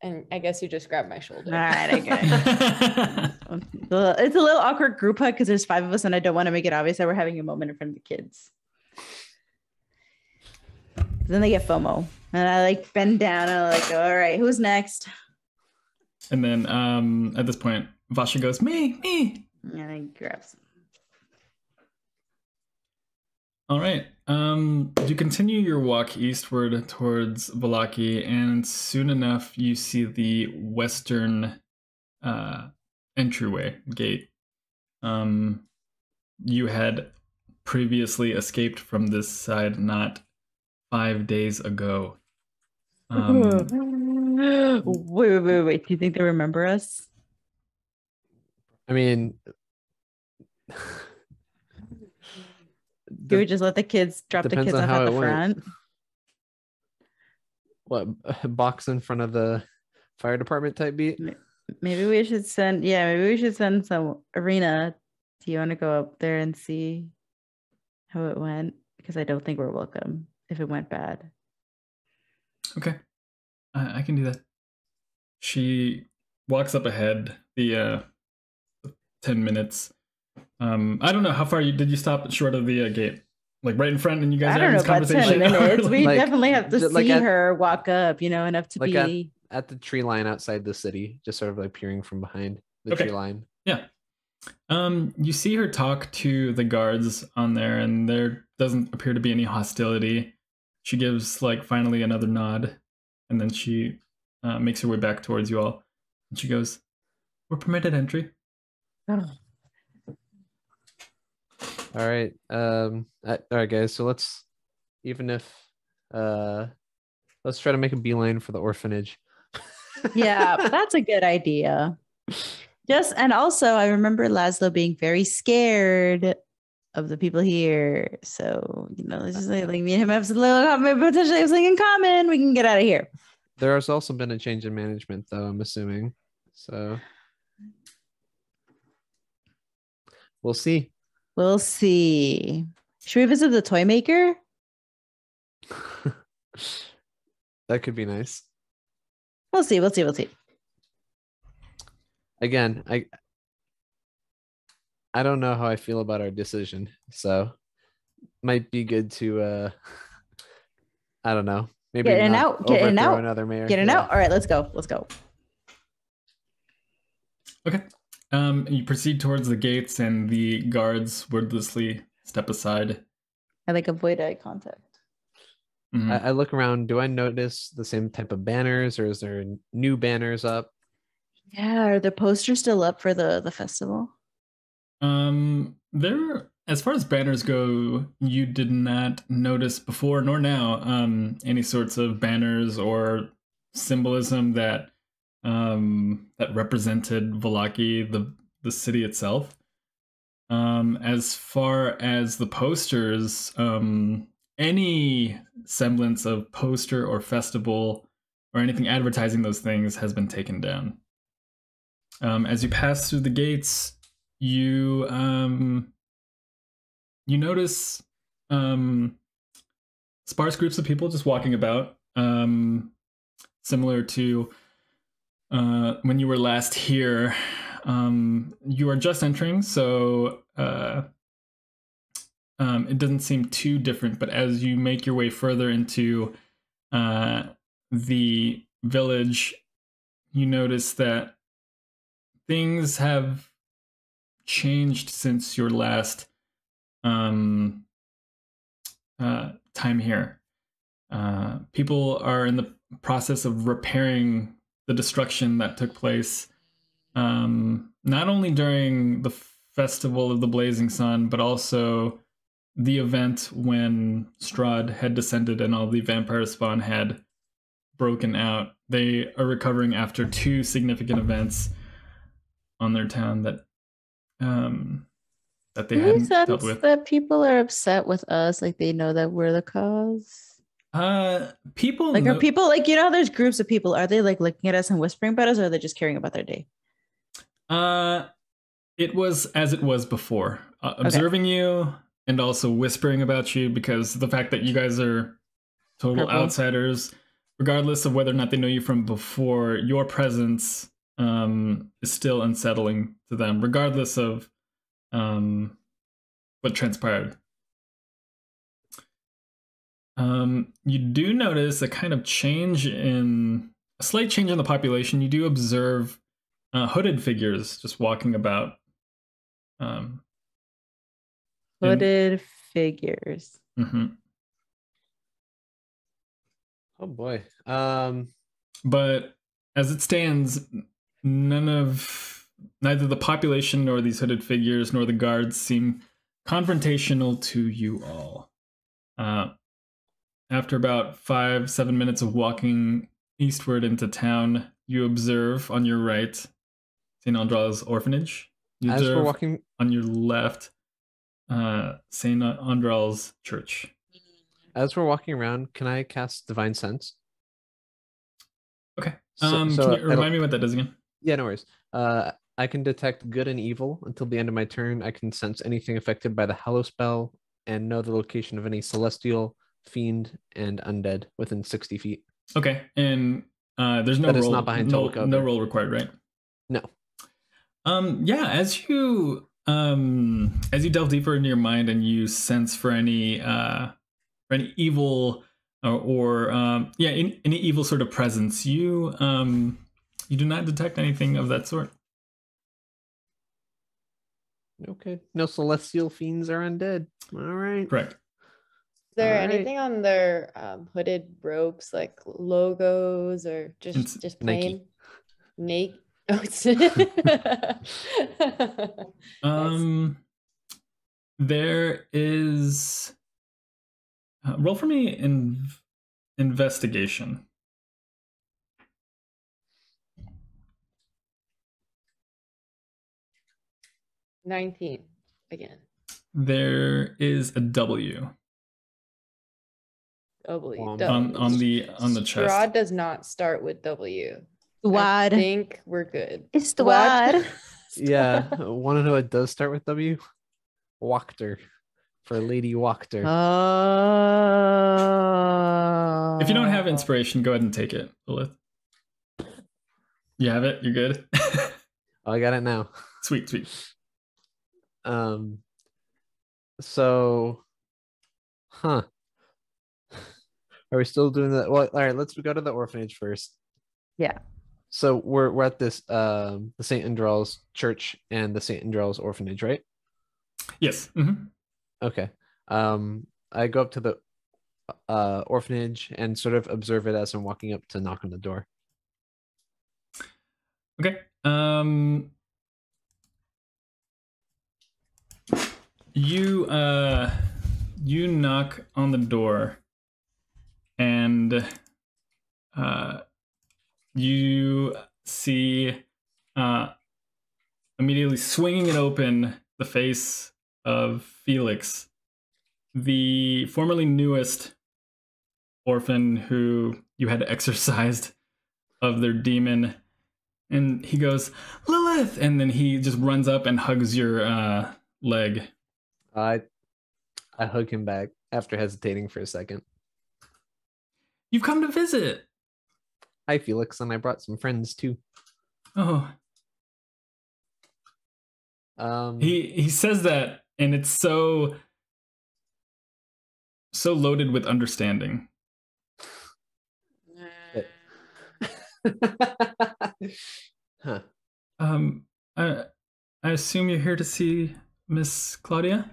and I guess you just grab my shoulder. All right, okay. It's a little awkward group hug because there's 5 of us and I don't want to make it obvious that we're having a moment in front of the kids. Then they get FOMO. And I like bend down and I'm like, all right, who's next? And then at this point, Vasha goes, me. And I grab some. All right. You continue your walk eastward towards Vallaki, and soon enough you see the western entryway gate. You had previously escaped from this side not 5 days ago. Wait. Do you think they remember us? I mean, Do we just let the kids drop the depends kids on off how at the it went. front? what box in front of the fire department type beat? Maybe we should send. Yeah, maybe we should send some. Arena, do you want to go up there and see how it went? Because I don't think we're welcome if it went bad. Okay, I can do that. She walks up ahead the 10 minutes. I don't know how far did you stop short of the gate, like right in front, and you guys I are don't having know this about 10 conversation. minutes. We Like, definitely have to like see at- her walk up, enough to Like be. at the tree line outside the city, just sort of like peering from behind the Okay. tree line. Yeah. You see her talk to the guards on there, and there doesn't appear to be any hostility. She gives like finally another nod, and then she makes her way back towards you all, and she goes, "We're permitted entry." All right. All right, guys. So let's let's try to make a beeline for the orphanage. Yeah, that's a good idea. And also I remember Laszlo being very scared of the people here. So, let's just like me and him have potentially have something in common. We can get out of here. There has also been a change in management, though, I'm assuming. So we'll see. We'll see. Should we visit the toy maker? That could be nice. We'll see. Again, I don't know how I feel about our decision, so might be good to I don't know. Maybe Get in not out. Get in overthrow out. another mayor. Get in Yeah. out. All right, let's go. Okay. You proceed towards the gates, and the guards wordlessly step aside. I avoid eye contact. Mhm. I look around. Do I notice the same type of banners, or is there new banners up? Yeah, are the posters still up for the festival? There, as far as banners go, you did not notice before nor now any sorts of banners or symbolism that that represented Vallaki, the city itself. As far as the posters, any semblance of poster or festival or anything advertising those things has been taken down. As you pass through the gates, you notice sparse groups of people just walking about, similar to when you were last here. You are just entering, so it doesn't seem too different, but as you make your way further into the village, you notice that things have changed since your last time here. People are in the process of repairing the destruction that took place, not only during the Festival of the Blazing Sun, but also the event when Strahd had descended and all the vampire spawn had broken out. They are recovering after two significant events on their town that they Do we hadn't dealt sense with. that people are upset with us? Like they know that we're the cause? People Are people how there's groups of people? Are they like looking at us and whispering about us, or are they just caring about their day? It was as it was before, observing you and also whispering about you, because the fact that you guys are total outsiders, regardless of whether or not they know you from before, your presence is still unsettling to them, regardless of what transpired. You do notice a kind of a slight change in the population. You do observe hooded figures just walking about. Hooded figures. Mm-hmm. Oh boy. But as it stands, neither the population nor these hooded figures nor the guards seem confrontational to you all. After about 5-7 minutes of walking eastward into town, you observe on your right St. Andral's Orphanage. You As we're observe walking, on your left, Saint Andral's church. around, can I cast Divine Sense? Okay. So, Can so you remind me what that does again? yeah, no worries. I can detect good and evil until the end of my turn. I can sense anything affected by the Hallow spell and know the location of any celestial, fiend, and undead within 60 feet. Okay, and there's no But it's roll, not behind total no cover. roll required, right? No. Yeah, as you delve deeper into your mind and you sense for any evil any evil sort of presence, you do not detect anything of that sort. Okay. No celestial fiends are undead. All right. Correct. Is there All right. anything on their hooded robes, like logos, or It's just Nike. plain Nike? Oh, it's Nice. There is roll for me in investigation. 19 again. There is a W W. on the chest. Strahd does not start with W. I Wad. think we're good. It's the What? wad. Yeah. Want to know what does start with W? Wachter. For Lady Wachter. Oh. If you don't have inspiration, go ahead and take it, Lilith. You have it? You're good? Oh, I got it now. Sweet. So, Are we still doing that? Well, all right, let's go to the orphanage first. Yeah. So we're at this the St. Andral's church and the St. Andral's orphanage, right? Yes. Mm-hmm. Okay. I go up to the orphanage and sort of observe it as I'm walking up to knock on the door. Okay. You knock on the door, and you see immediately swinging it open the face of Felix, the formerly newest orphan who you had exorcised of their demon. And he goes, Lilith! And then he just runs up and hugs your leg. I hug him back after hesitating for a second. You've come to visit. Hi, Felix, and I brought some friends too. Oh. He says that, and it's so loaded with understanding. Huh. I assume you're here to see Miss Claudia?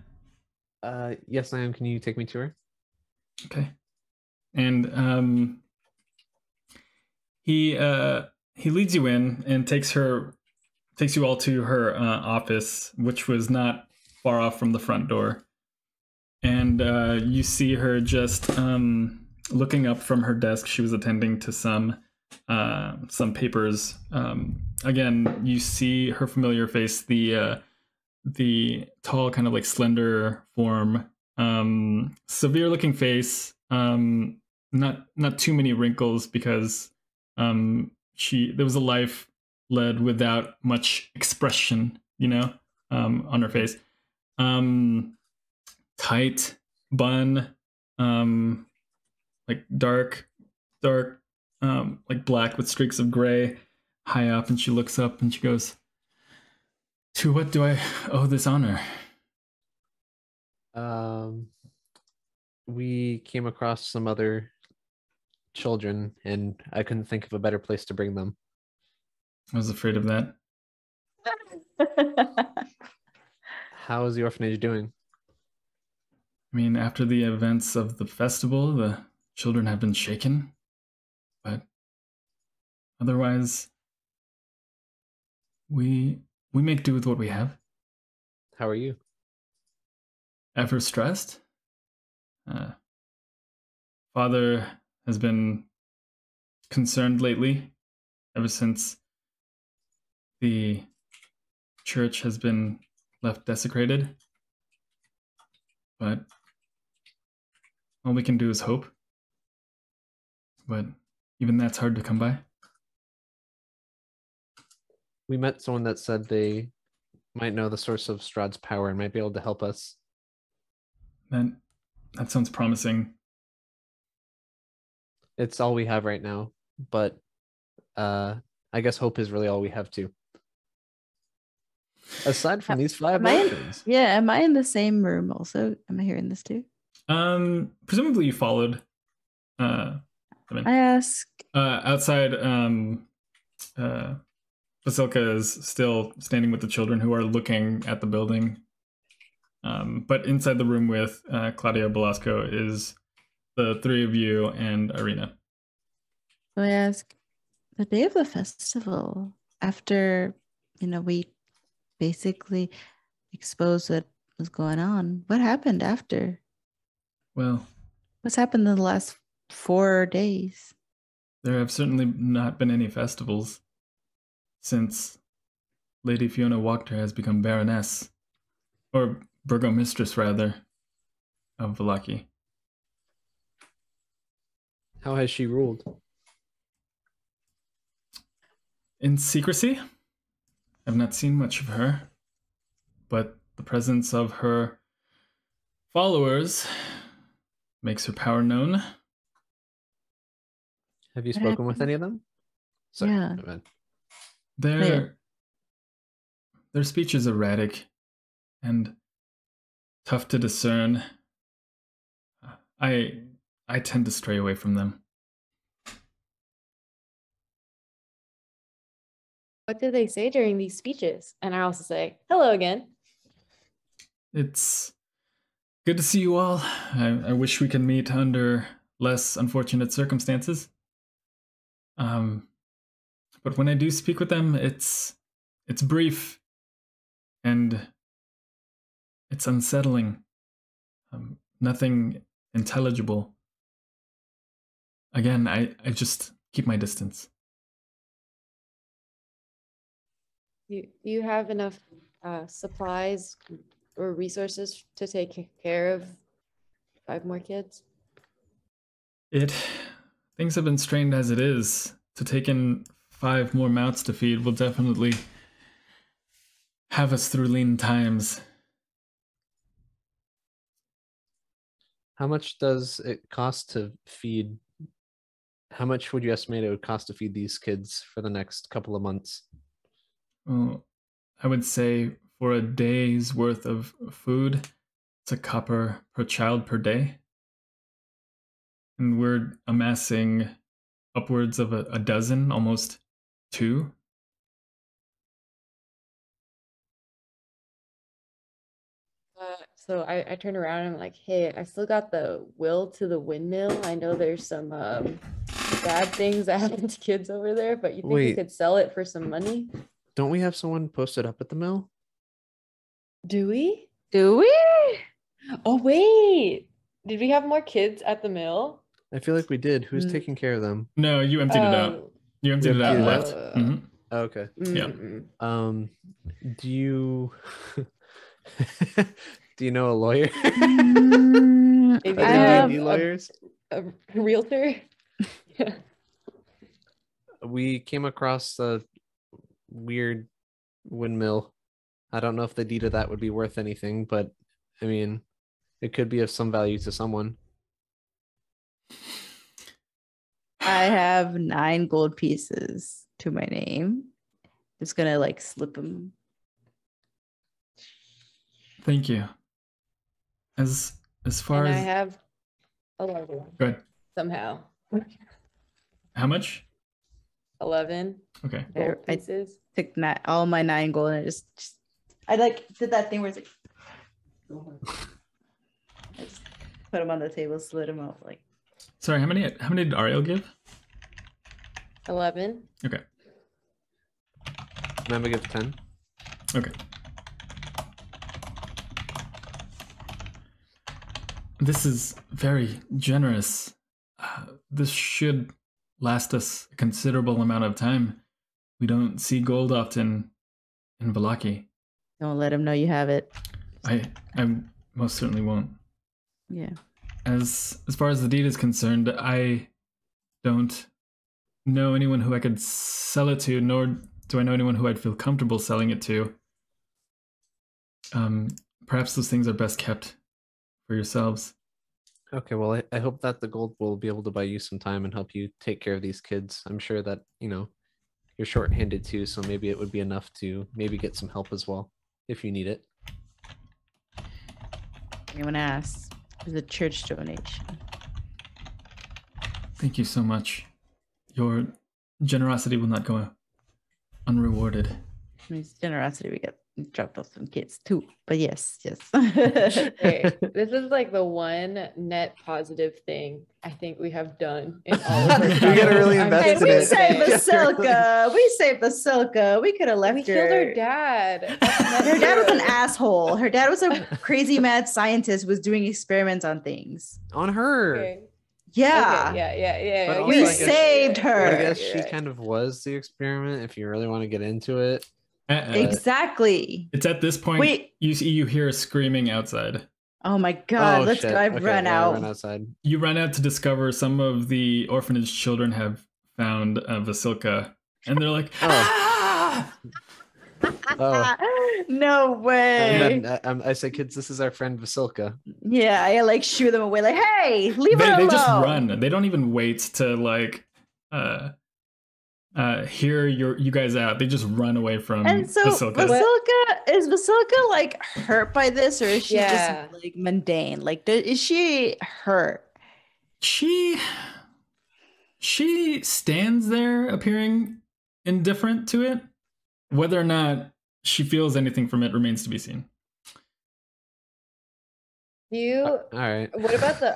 Yes, I am. Can you take me to her? Okay. And he leads you in and takes you all to her office, which was not far off from the front door. And you see her just looking up from her desk. She was attending to some papers. Again, you see her familiar face, the tall, kind of like slender form, severe looking face, not too many wrinkles because there was a life led without much expression, on her face. Tight bun, like dark, like black with streaks of gray, high up, and she looks up and she goes, "To what do I owe this honor?" We came across some other children, and I couldn't think of a better place to bring them. I was afraid of that. How is the orphanage doing? I mean, after the events of the festival, the children have been shaken, but otherwise, we make do with what we have. How are you? Ever stressed? Father has been concerned lately, ever since the church has been left desecrated. But all we can do is hope. But even that's hard to come by. We met someone that said they might know the source of Strahd's power and might be able to help us. That sounds promising. It's all we have right now, but I guess hope is really all we have too. Aside from these 5 options. Yeah, am I in the same room also? Am I hearing this too? Presumably you followed. I ask. Outside, Basilka is still standing with the children who are looking at the building. But inside the room with Claudia Belasco is the 3 of you and Arena. So I ask, the day of the festival, after, we basically exposed what was going on, what happened after? Well, what's happened in the last 4 days? There have certainly not been any festivals since Lady Fiona Wachter has become Baroness, or Burgomistress rather, of Vallaki. How has she ruled? In secrecy? I've not seen much of her, but the presence of her followers makes her power known. Have you spoken with any of them? Sorry, Yeah. Their speech is erratic and tough to discern. I tend to stray away from them. What do they say during these speeches? And I also say, hello again. It's good to see you all. I wish we could meet under less unfortunate circumstances. But when I do speak with them, it's brief and it's unsettling. Nothing intelligible. Again, I just keep my distance. Do you have enough supplies or resources to take care of 5 more kids? Things have been strained as it is. To take in 5 more mouths to feed will definitely have us through lean times. How much does it cost to feed? How much would you estimate it would cost to feed these kids for the next couple of months? Well, I would say for a day's worth of food, it's a copper per child per day. And we're amassing upwards of a dozen, almost 2. So I turn around and I'm like, hey, I still got the will to the windmill. I know there's some bad things that happen to kids over there, but you think we could sell it for some money? Don't we have someone posted up at the mill? Do we? Do we? Oh, wait. Did we have more kids at the mill? I feel like we did. Who's taking care of them? No, you emptied it out. You emptied it out and left. Oh, okay. Yeah. Do you do you know a lawyer? Maybe I have lawyers? A realtor? Yeah. We came across a weird windmill. I don't know if the deed of that would be worth anything, but I mean, it could be of some value to someone. I have 9 gold pieces to my name. Just gonna slip them. Thank you. As far And as I have 11. Go ahead. Somehow. How much? 11 Okay. gold pieces. Took all my 9 gold and I did that thing where it's like I just put them on the table, slid them out Sorry, how many did Arielle give? 11. Okay. And I'm gonna give 10. Okay. This is very generous. This should last us a considerable amount of time. We don't see gold often in Vallaki. Don't let him know you have it. I most certainly won't. Yeah. As far as the deed is concerned, I don't know anyone who I could sell it to, nor do I know anyone who I'd feel comfortable selling it to. Perhaps those things are best kept for yourselves. Okay, well, I hope that the gold will be able to buy you some time and help you take care of these kids. I'm sure that, you're short-handed too, so maybe it would be enough to maybe get some help as well, if you need it. Anyone asks? It was a church donation. Thank you so much. Your generosity will not go unrewarded. I mean, it's generosity. We got dropped off some kids too. But yes. Okay, this is like the one net positive thing I think we have done in all of our We gotta really invest Hey, in we it. saved Basilka. We saved Basilka. We could have left We her. killed her dad. Her dad was an asshole. Her dad was a crazy mad scientist who was doing experiments on things. On her. Okay. Yeah. Okay, yeah. But you're also, We I guess- saved But I her. guess You're she right. kind of was the experiment, if you really want to get into it. Exactly. It's at this point Wait. you hear screaming outside. Oh my god. Let's shit. go. I've Okay, run yeah, out. Run outside. You run out to discover some of the orphanage children have found Vasilka, and they're like, Oh. "Ah!" Oh. No way. And then I say, kids, this is our friend Vasilka. Yeah, I like shoo them away. Like, hey, leave her They alone. just run. They don't even wait to like hear you guys out. They just run away from And so Vasilka. Is Vasilka like hurt by this, or is she Yeah. just like mundane? Like, is she hurt? She stands there appearing indifferent to it. Whether or not she feels anything from it remains to be seen. All right. What about the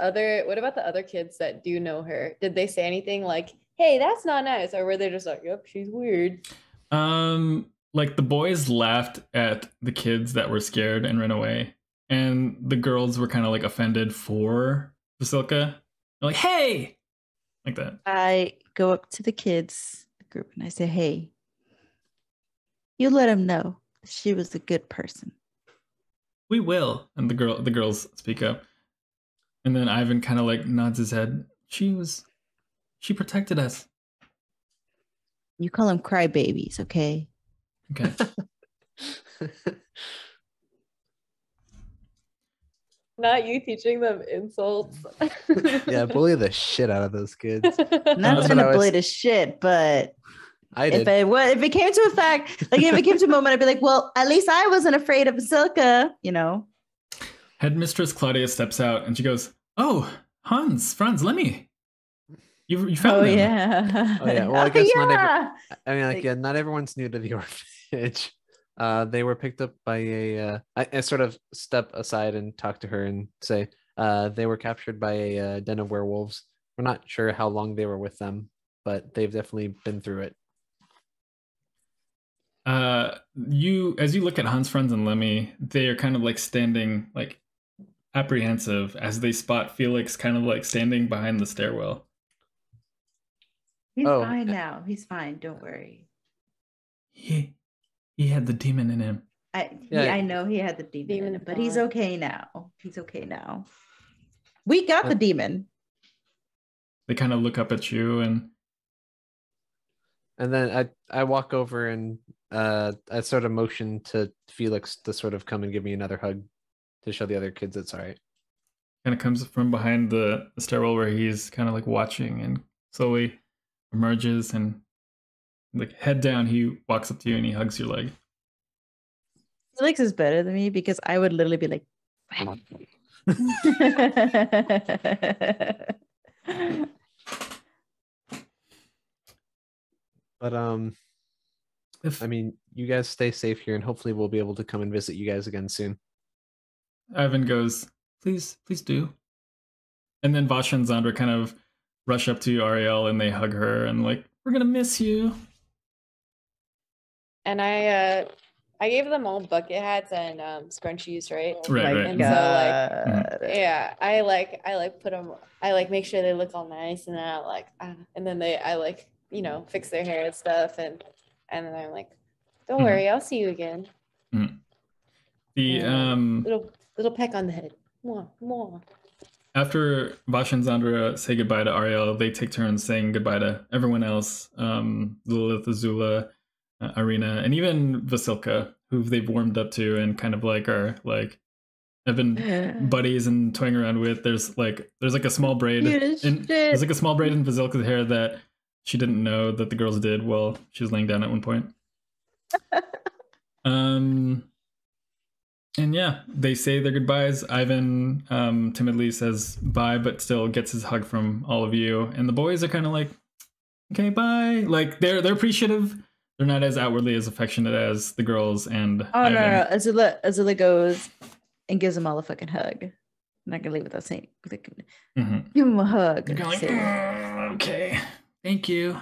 other kids that do know her? Did they say anything like, "Hey, that's not nice," or were they just like, "Yep, she's weird"? Like the boys laughed at the kids that were scared and ran away, and the girls were kind of like offended for Vasilka. They're like, "Hey!" Like that. I go up to the kids group and I say, hey, you let him know she was a good person. We will. And the girls speak up. And then Ivan kind of like nods his head. She protected us. You call them crybabies, okay? Okay. Not you teaching them insults. Yeah, bully the shit out of those kids. Not That's trying what to I was- bully the shit, but I if did. it came to a fact, like if it came to a moment, I'd be like, well, at least I wasn't afraid of Basilka, Headmistress Claudia steps out and she goes, "Oh, Franz, Lemmy. You found them." Yeah. Oh, yeah. Well, I guess not yeah. I mean, Like- yeah, not everyone's new to the orphanage. They were picked up by I sort of step aside and talk to her and say, they were captured by a den of werewolves. We're not sure how long they were with them, but they've definitely been through it. As you look at Hans, Franz, and Lemmy, they are kind of like standing like apprehensive as they spot Felix kind of like standing behind the stairwell. He's Oh. fine now. He's fine. Don't worry. He had the demon in him. Yeah. I know he had the demon, Demon but he's blood. okay now. He's okay now. We got the demon. They kind of look up at you and then I walk over and I sort of motion to Felix to sort of come and give me another hug to show the other kids it's all right. kind of comes from behind the stairwell where he's kind of like watching and slowly emerges and like head down. He walks up to you and he hugs your leg. Felix is better than me because I would literally be like, But I mean, you guys stay safe here, and hopefully we'll be able to come and visit you guys again soon. Ivan goes, please do. And then Vasha and Zandra kind of rush up to Arielle and they hug her and like, we're gonna miss you. And I gave them all bucket hats and scrunchies, right? Right, right. And God. Yeah, I like put them. I like make sure they look all nice, and then and then I like fix their hair and stuff, and then I'm like, don't Mhm. worry, I'll see you again. The little peck on the head. More. After Vash and Zandra say goodbye to Arielle, they take turns saying goodbye to everyone else. Lilith, Azula, Arena, and even Vasilka, who they've warmed up to and kind of like are like have been buddies and toying around with. There's like a small braid there's like a small braid in Vasilka's hair that she didn't know that the girls did while she was laying down at one point. And yeah, they say their goodbyes. Ivan timidly says bye, but still gets his hug from all of you. And the boys are kind of like, okay, bye. Like they're appreciative. They're not as outwardly as affectionate as the girls and Ivan. No. Azula goes and gives them all a fucking hug. I'm not gonna leave without saying, like, give them a hug. They're like, okay, thank you.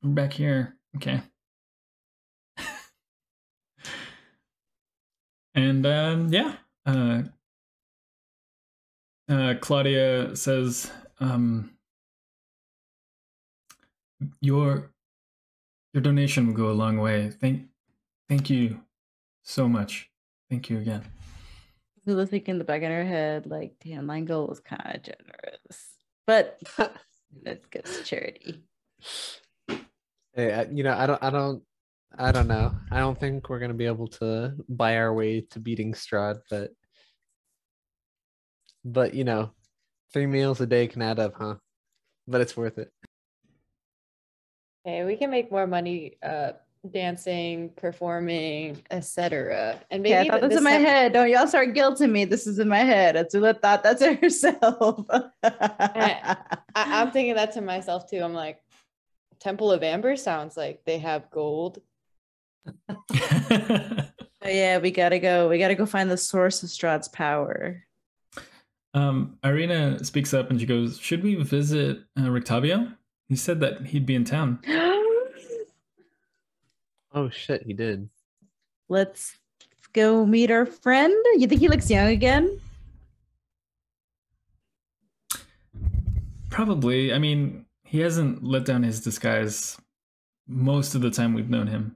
I'm back here. Okay. And Claudia says, your donation will go a long way. Thank you so much. Thank you again. Zula thinking in the back of her head, like, damn, my goal was kind of generous, but it goes to charity. Hey, I don't know. I don't think we're gonna be able to buy our way to beating Strahd, but 3 meals a day can add up, huh? But it's worth it. Okay, we can make more money dancing, performing, etc. And maybe I thought this in my head. Don't y'all start guilting me. This is in my head. Azula thought that to herself. I'm thinking that to myself too. I'm like, Temple of Amber sounds like they have gold. Oh, yeah, we gotta go find the source of Strahd's power. Irina speaks up and she goes, should we visit Rictavio? He said that he'd be in town. Oh shit, he did. Let's go meet our friend. You think he looks young again? Probably. I mean, he hasn't let down his disguise most of the time we've known him.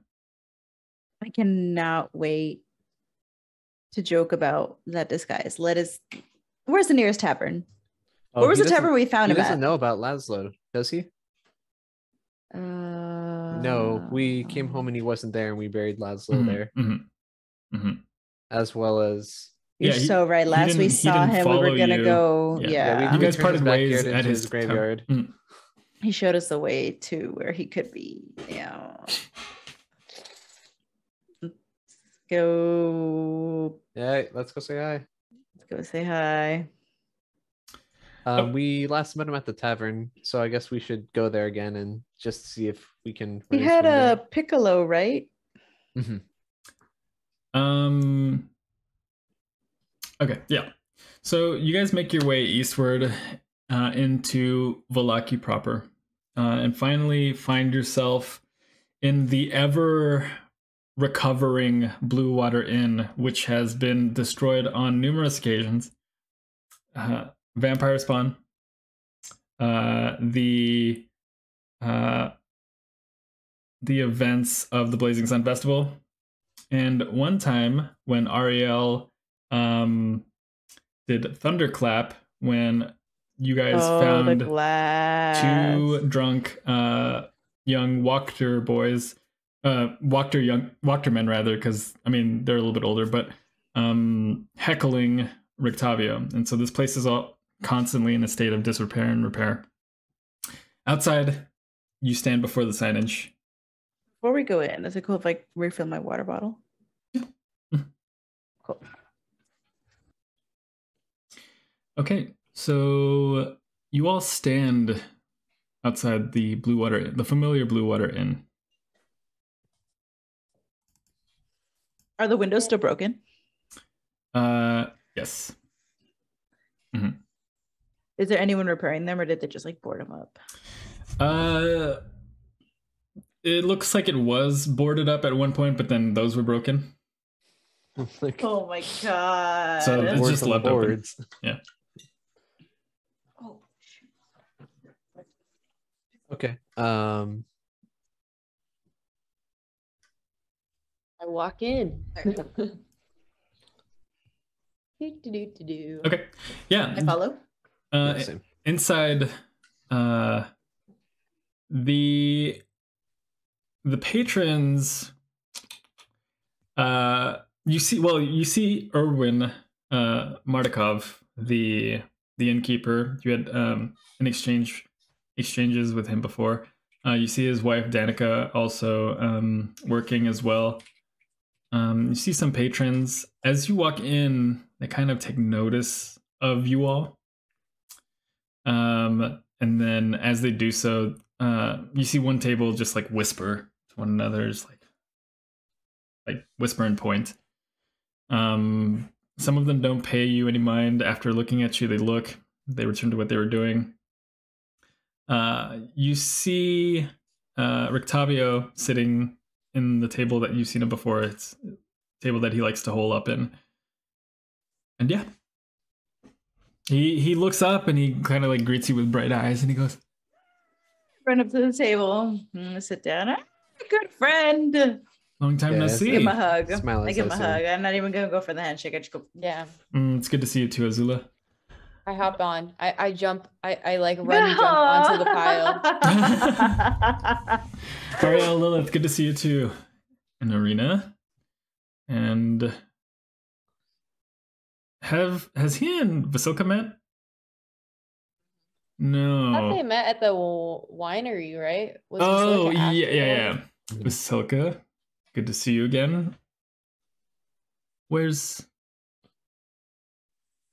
I cannot wait to joke about that disguise. Where's the nearest tavern? Oh, Where was the tavern we found him at? He doesn't know about Laszlo, does he? No, we came home and he wasn't there, and we buried Laszlo there. As well as you're so right. Last we saw him, we were gonna go. Yeah, you guys parted ways at his graveyard. He showed us the way to where he could be. Yeah. Let's go say hi. Let's go say hi. We last met him at the tavern, so I guess we should go there again and just see if we can. He had a piccolo, right? Okay, yeah. So you guys make your way eastward into Vallaki proper, and finally find yourself in the ever recovering Blue Water Inn, which has been destroyed on numerous occasions. Vampire spawn, the events of the Blazing Sun Festival, and one time when Arielle did Thunderclap when you guys found 2 drunk young Wachter boys, Wachter men rather, because I mean they're a little bit older, but heckling Rictavio, and so this place is all constantly in a state of disrepair and repair. Outside, you stand before the signage. Before we go in, is it cool if I refill my water bottle? Yeah. Cool. Okay, so you all stand outside the familiar Blue Water Inn. Are the windows still broken? Yes. Is there anyone repairing them, or did they just like board them up? It looks like it was boarded up at one point, but then those were broken. Oh my god! So it's just left open. Yeah. Oh. Okay. I walk in. Okay. Yeah. I follow. Yeah, same. Inside, the patrons, you see Erwin Mardakov, the innkeeper. You had an exchanges with him before. You see his wife Danica also working as well. You see some patrons. As you walk in, they kind of take notice of you all. And then as they do so, you see one table just like whisper to one another, just like whisper and point. Some of them don't pay you any mind. After looking at you, they return to what they were doing. You see Rictavio sitting in the table that you've seen him before. It's a table that he likes to hole up in. And yeah. He looks up and he kind of like greets you with bright eyes and he goes, Run up to the table. Sit down. Good friend. long time no see. Give him a hug. Smile I as give him I a say. hug. I'm not even gonna go for the handshake. I just go. Yeah. It's good to see you too, Azula. I hop on. I jump. I like run jump onto the pile. Arielle, Lilith, good to see you too. In Arena. And has he and Vasilka met? No. I thought they met at the winery, right? Was Oh, Vasilka after yeah. that? Vasilka, good to see you again. Where's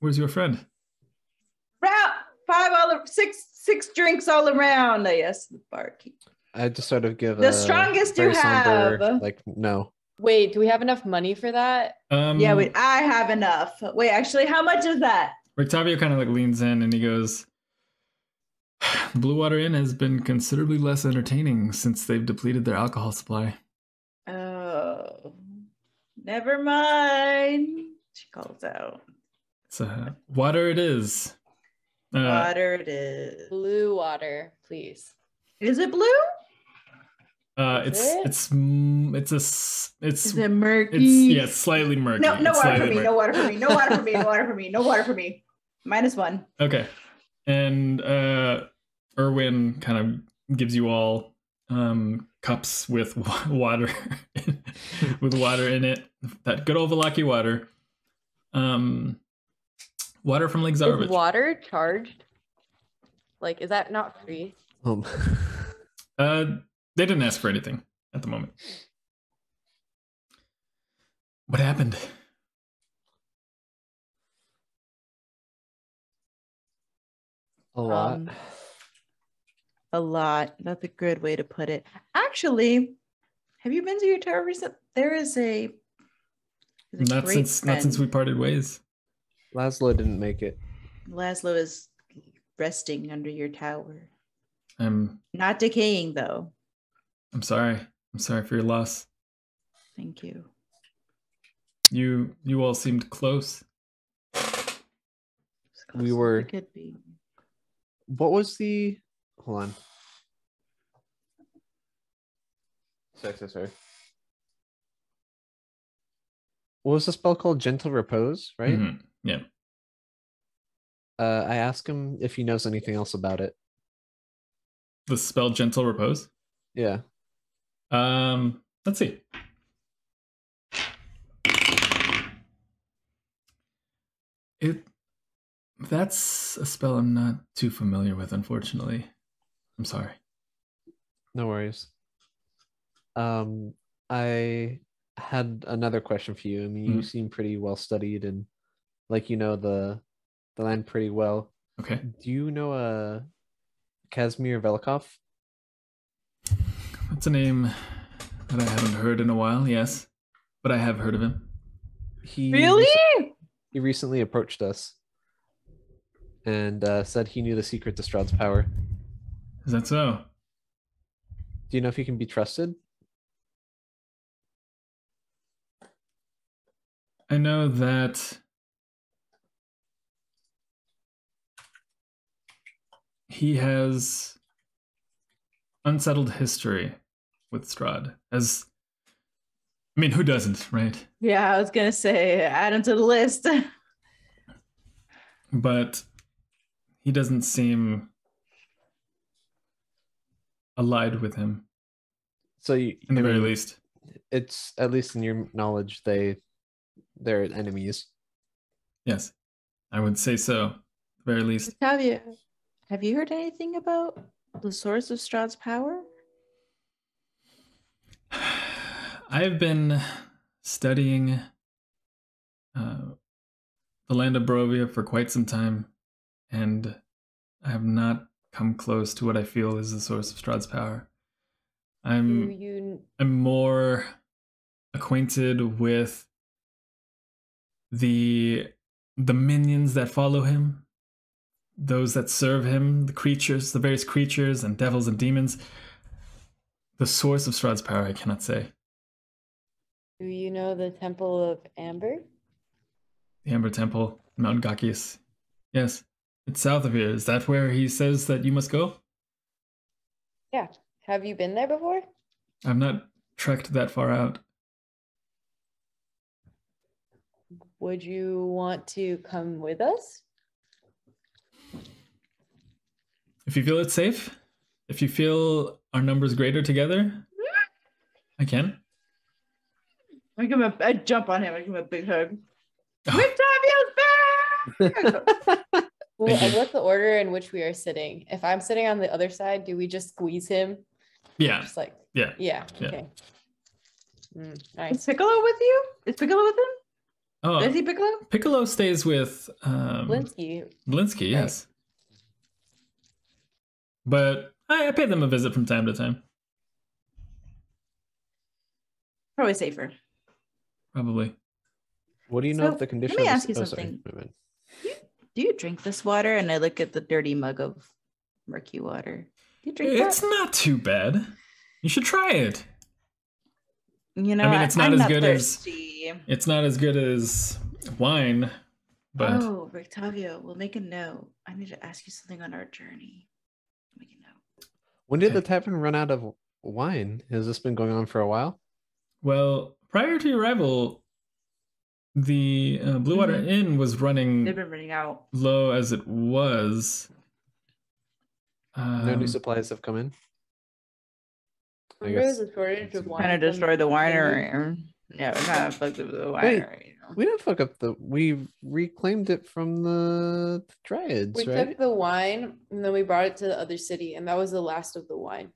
your friend? Round six drinks all around. Yes, the barkeep. I just sort of give The a strongest you very somber, have. like, no. Wait, do we have enough money for that? Yeah, wait, I have enough. Wait, actually, how much is that? Rictavio kind of like leans in and he goes, Blue Water Inn has been considerably less entertaining since they've depleted their alcohol supply. Oh, never mind. She calls out. So water it is. Water it is. Blue water, please. Is it blue? It's Is it murky? it's slightly murky. No It's water for slightly me. murky. No water for me. No water for me. No water for me. No water for me. -1. Okay. And Erwin kind of gives you all cups with water with water in it. That good old Vallaki water. Water from Lake Is Zarovich. water charged? Like, is that not free? They didn't ask for anything at the moment. What happened? A lot. A lot. That's a good way to put it. Actually, have you been to your tower recent? There is a. Not since we parted ways. Laszlo didn't make it. Laszlo is resting under your tower. I'm Not decaying though. sorry. I'm sorry for your loss. Thank you. You all seemed close. We were- It could be. What was the... Hold on. Sorry. What was the spell called? Gentle Repose, right? Mhm. Yeah. I asked him if he knows anything else about it. The spell Gentle Repose. Yeah. Let's see. That's a spell I'm not too familiar with, unfortunately. I'm sorry. No worries. I had another question for you. I mean, you seem pretty well studied and like you know the land pretty well. Okay. Do you know Kasimir Velikov? That's a name that I haven't heard in a while, yes. But I have heard of him. He he recently approached us and said he knew the secret to Strahd's power. Is that so? Do you know if he can be trusted? I know that he has unsettled history with Strahd. As I mean, who doesn't, right? Yeah, I was gonna say add him to the list. But he doesn't seem allied with him, So you, in the I very mean, least. it's at least in your knowledge they're enemies. Yes, I would say so, at the very least. Rictavio, have you heard anything about the source of Strahd's power? I've been studying the land of Barovia for quite some time, and I have not come close to what I feel is the source of Strahd's power. I'm more acquainted with the minions that follow him, those that serve him, the creatures, the various creatures and devils and demons. The source of Strahd's power, I cannot say. Do you know the Temple of Amber? The Amber Temple, Mount Gakius. Yes, it's south of here. Is that where he says that you must go? Yeah. Have you been there before? I've not trekked that far out. Would you want to come with us? If you feel it's safe, if you feel our numbers greater together, I can. I jump on him. I give him a big hug. Oh, Rictavio's back! Well, Thank you. what's the order in which we are sitting? If I'm sitting on the other side, do we just squeeze him? yeah, Just like, yeah. yeah, Yeah. okay. Is Nice. Piccolo with you? Is Piccolo with him? Oh, Is he Piccolo? Piccolo stays with Blinksy. Blinksy, yes. But I pay them a visit from time to time. Probably safer. Probably. What do you know So, of the condition let me of ask you sorry, something. my bad. Do you drink this water? And I look at the dirty mug of murky water. Do you drink It's that? not too bad. You should try it. You know, I mean, it's not I'm as not good thirsty. It's not as good as wine, but Oh, Rictavio, we'll make a note. I need to ask you something on our journey. Make a note. When did Okay. the tavern run out of wine? Has this been going on for a while? well, prior to your arrival, the Blue Water Mhm. Inn was running They've been running out. low as it was. No new supplies have come in. I There's guess a shortage of wine. Kind of from destroyed the Italy. winery. Yeah, we kind of fucked up the Wait. winery. we didn't fuck up we reclaimed it from the Dryads, We right? took the wine and then we brought it to the other city, and that was the last of the wine.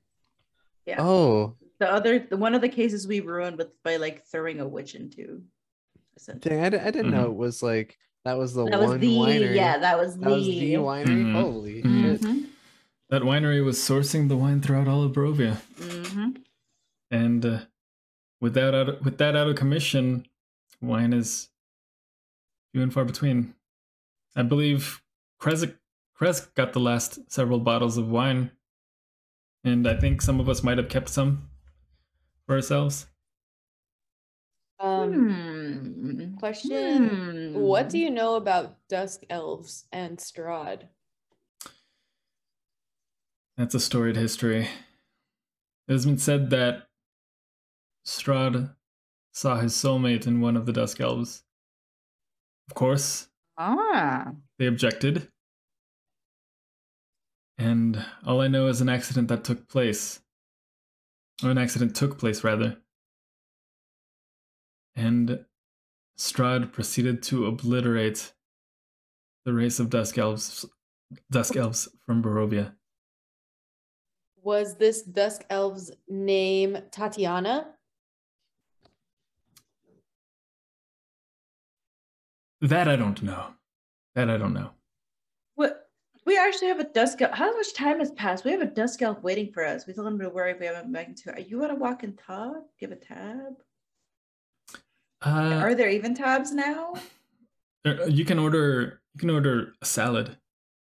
Yeah. Oh, The one of the cases we ruined by like throwing a witch into. dang! I didn't know Mhm. it was like that was the That was one the winery. that was That was the winery. Mhm. Holy Mhm. shit! Mhm. That winery was sourcing the wine throughout all of Barovia. Mhm. And with that out of commission, wine is few and far between. I believe Kresk got the last several bottles of wine, and I think some of us might have kept some for ourselves. Question: What do you know about dusk elves and Strahd? That's a storied history. It has been said that Strahd saw his soulmate in one of the Dusk Elves. Of course, they objected. And all I know is an accident that took place. Or an accident took place, rather. And Strahd proceeded to obliterate the race of Dusk Elves from Barovia. Was this dusk elf's name Tatiana? That I don't know. What? We actually have a dusk elf. How much time has passed? We have a dusk elf waiting for us. We told him to worry if we haven't been to. Are you want to walk and talk? Do you have a tab? Are there even tabs now? You can order a salad.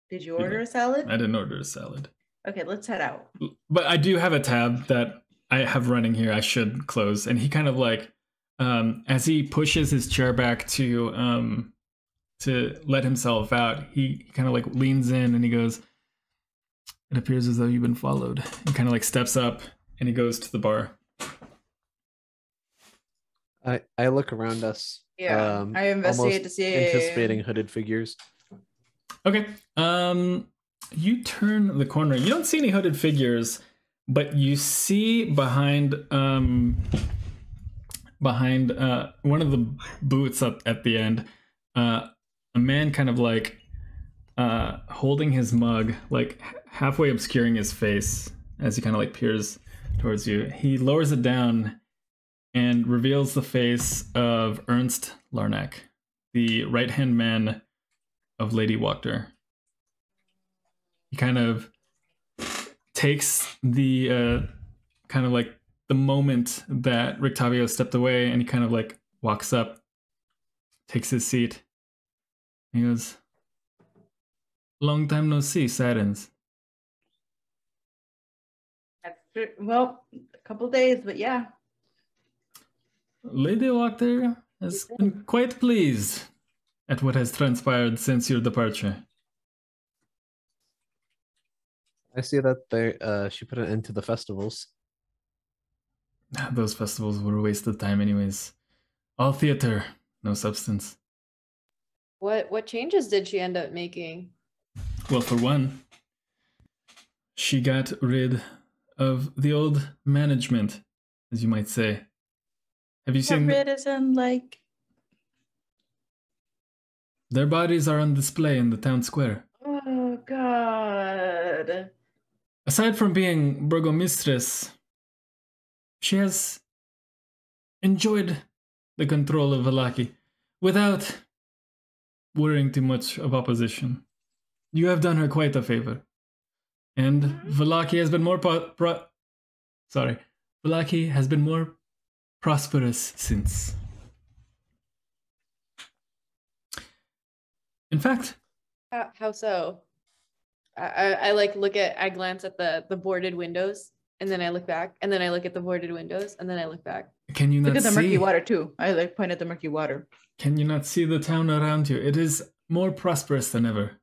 Did you order a salad? I didn't order a salad. Okay, let's head out. But I do have a tab that I have running here. I should close. And he kind of like, as he pushes his chair back to let himself out, he kind of like leans in and he goes, "It appears as though you've been followed." He kind of like steps up and he goes to the bar. I look around us. Yeah, I investigate to almost see anticipating hooded figures. Okay. You turn the corner. You don't see any hooded figures, but you see behind one of the booths up at the end, a man kind of like holding his mug, like halfway obscuring his face as he kind of like peers towards you. He lowers it down and reveals the face of Ernst Larnack, the right-hand man of Lady Wachter. He kind of takes the kind of like the moment that Rictavio stepped away, and he kind of like walks up, takes his seat. He goes, "Long time no see, Sirens." Well, a couple days, but yeah. Lady Wachter has been quite pleased at what has transpired since your departure. I see that she put an end to the festivals. Those festivals were a waste of time anyways. All theater, no substance. What changes did she end up making? Well, for one, she got rid of the old management, as you might say. Have you seen... Rid as in, like... Their bodies are on display in the town square. Oh, God. Aside from being burgomistress, she has enjoyed the control of Vallaki without worrying too much of opposition. You have done her quite a favor. And Vallaki has been more Vallaki has been more prosperous since. In fact, how so? I glance at the boarded windows, and then I look back, and then I look at the boarded windows, and then I look back. Can you not look at the see? murky water too? I like point at the murky water. Can you not see the town around you? It is more prosperous than ever.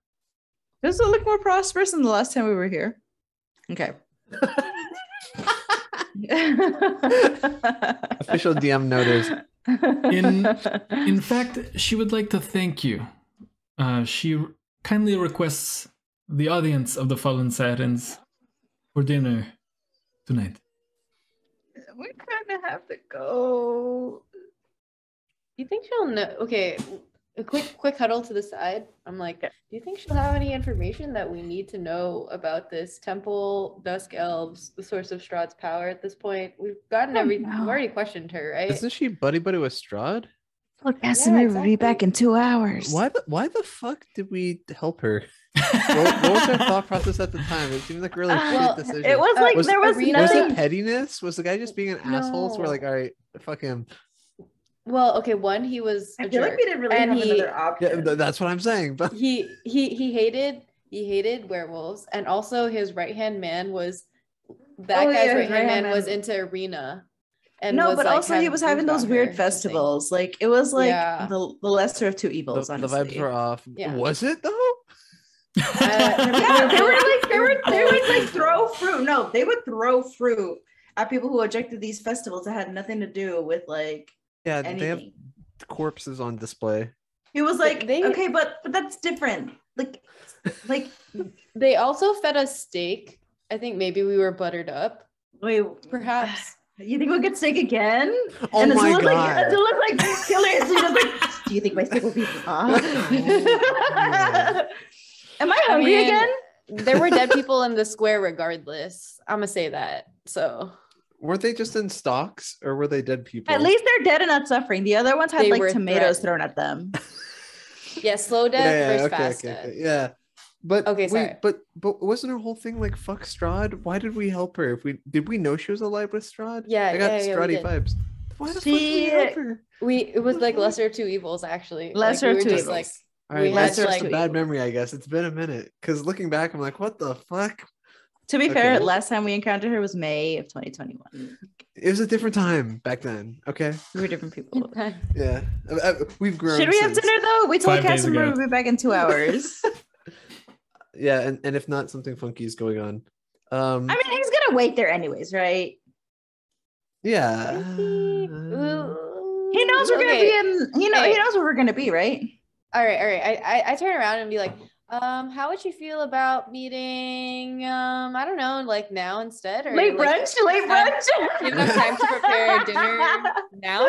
Does it look more prosperous than the last time we were here? Okay. Official DM notice. In fact, she would like to thank you. She kindly requests the audience of the Fallen Sirens for dinner tonight. We kind of have to go. You think she'll know? Okay, a quick huddle to the side. I'm like, do you think she'll have any information that we need to know about this temple, dusk elves, the source of Strahd's power at this point? We've gotten everything. We've already questioned her, right? Isn't she buddy with Strahd? Look, Kasimir will be back in 2 hours. Why the fuck did we help her? what was our thought process at the time? It seemed like a really shit decision. It was like there was Was it pettiness? Was the guy just being an asshole? So we're like, all right, fuck him. Well, okay, one, he was I feel like we didn't really have another option. Yeah, that's what I'm saying. But he hated werewolves, and also his right-hand man was guy's right-hand man was into Arena. And no, was, but like, also he was having those weird festivals. Like it was like the lesser of two evils. The vibes were off. Yeah. Was it though? Yeah, they would like throw fruit. No, they would throw fruit at people who objected to these festivals that had nothing to do with like anything. They have corpses on display. He was like, okay, but that's different. Like they also fed us steak. I think maybe we were buttered up. Wait, perhaps. You think we'll get steak again? Oh and my god! It looked like killer. So he was like, do you think my steak will be? Am I hungry again? There were dead people in the square regardless. I'm gonna say that. So weren't they just in stocks, or were they dead people? At least they're dead and not suffering. The other ones had like tomatoes thrown at them. Yeah, slow death versus fast death. Okay. Yeah. But okay, sorry. But wasn't her whole thing like fuck Strahd? Why did we help her? Did we know she was alive with Strahd? Yeah, I got Strahdy vibes. Why the fuck did we help her? It was like lesser of two evils actually. Lesser of two evils. Like, all right, that's just a bad memory, I guess. It's been a minute. Because looking back, I'm like, what the fuck? To be fair, last time we encountered her was May of 2021. It was a different time back then. Okay, we were different people. Yeah, we've grown. Should we have dinner though? We told Kasimir we'll be back in 2 hours. Yeah, and if not, something funky is going on. I mean, he's gonna wait there anyways, right? Yeah. He knows we're gonna be Okay. in. He knows where we're gonna be, right? All right. I turn around and be like, how would you feel about meeting, I don't know, like now instead? Or Late like, brunch. Late brunch. you have enough time to prepare dinner now?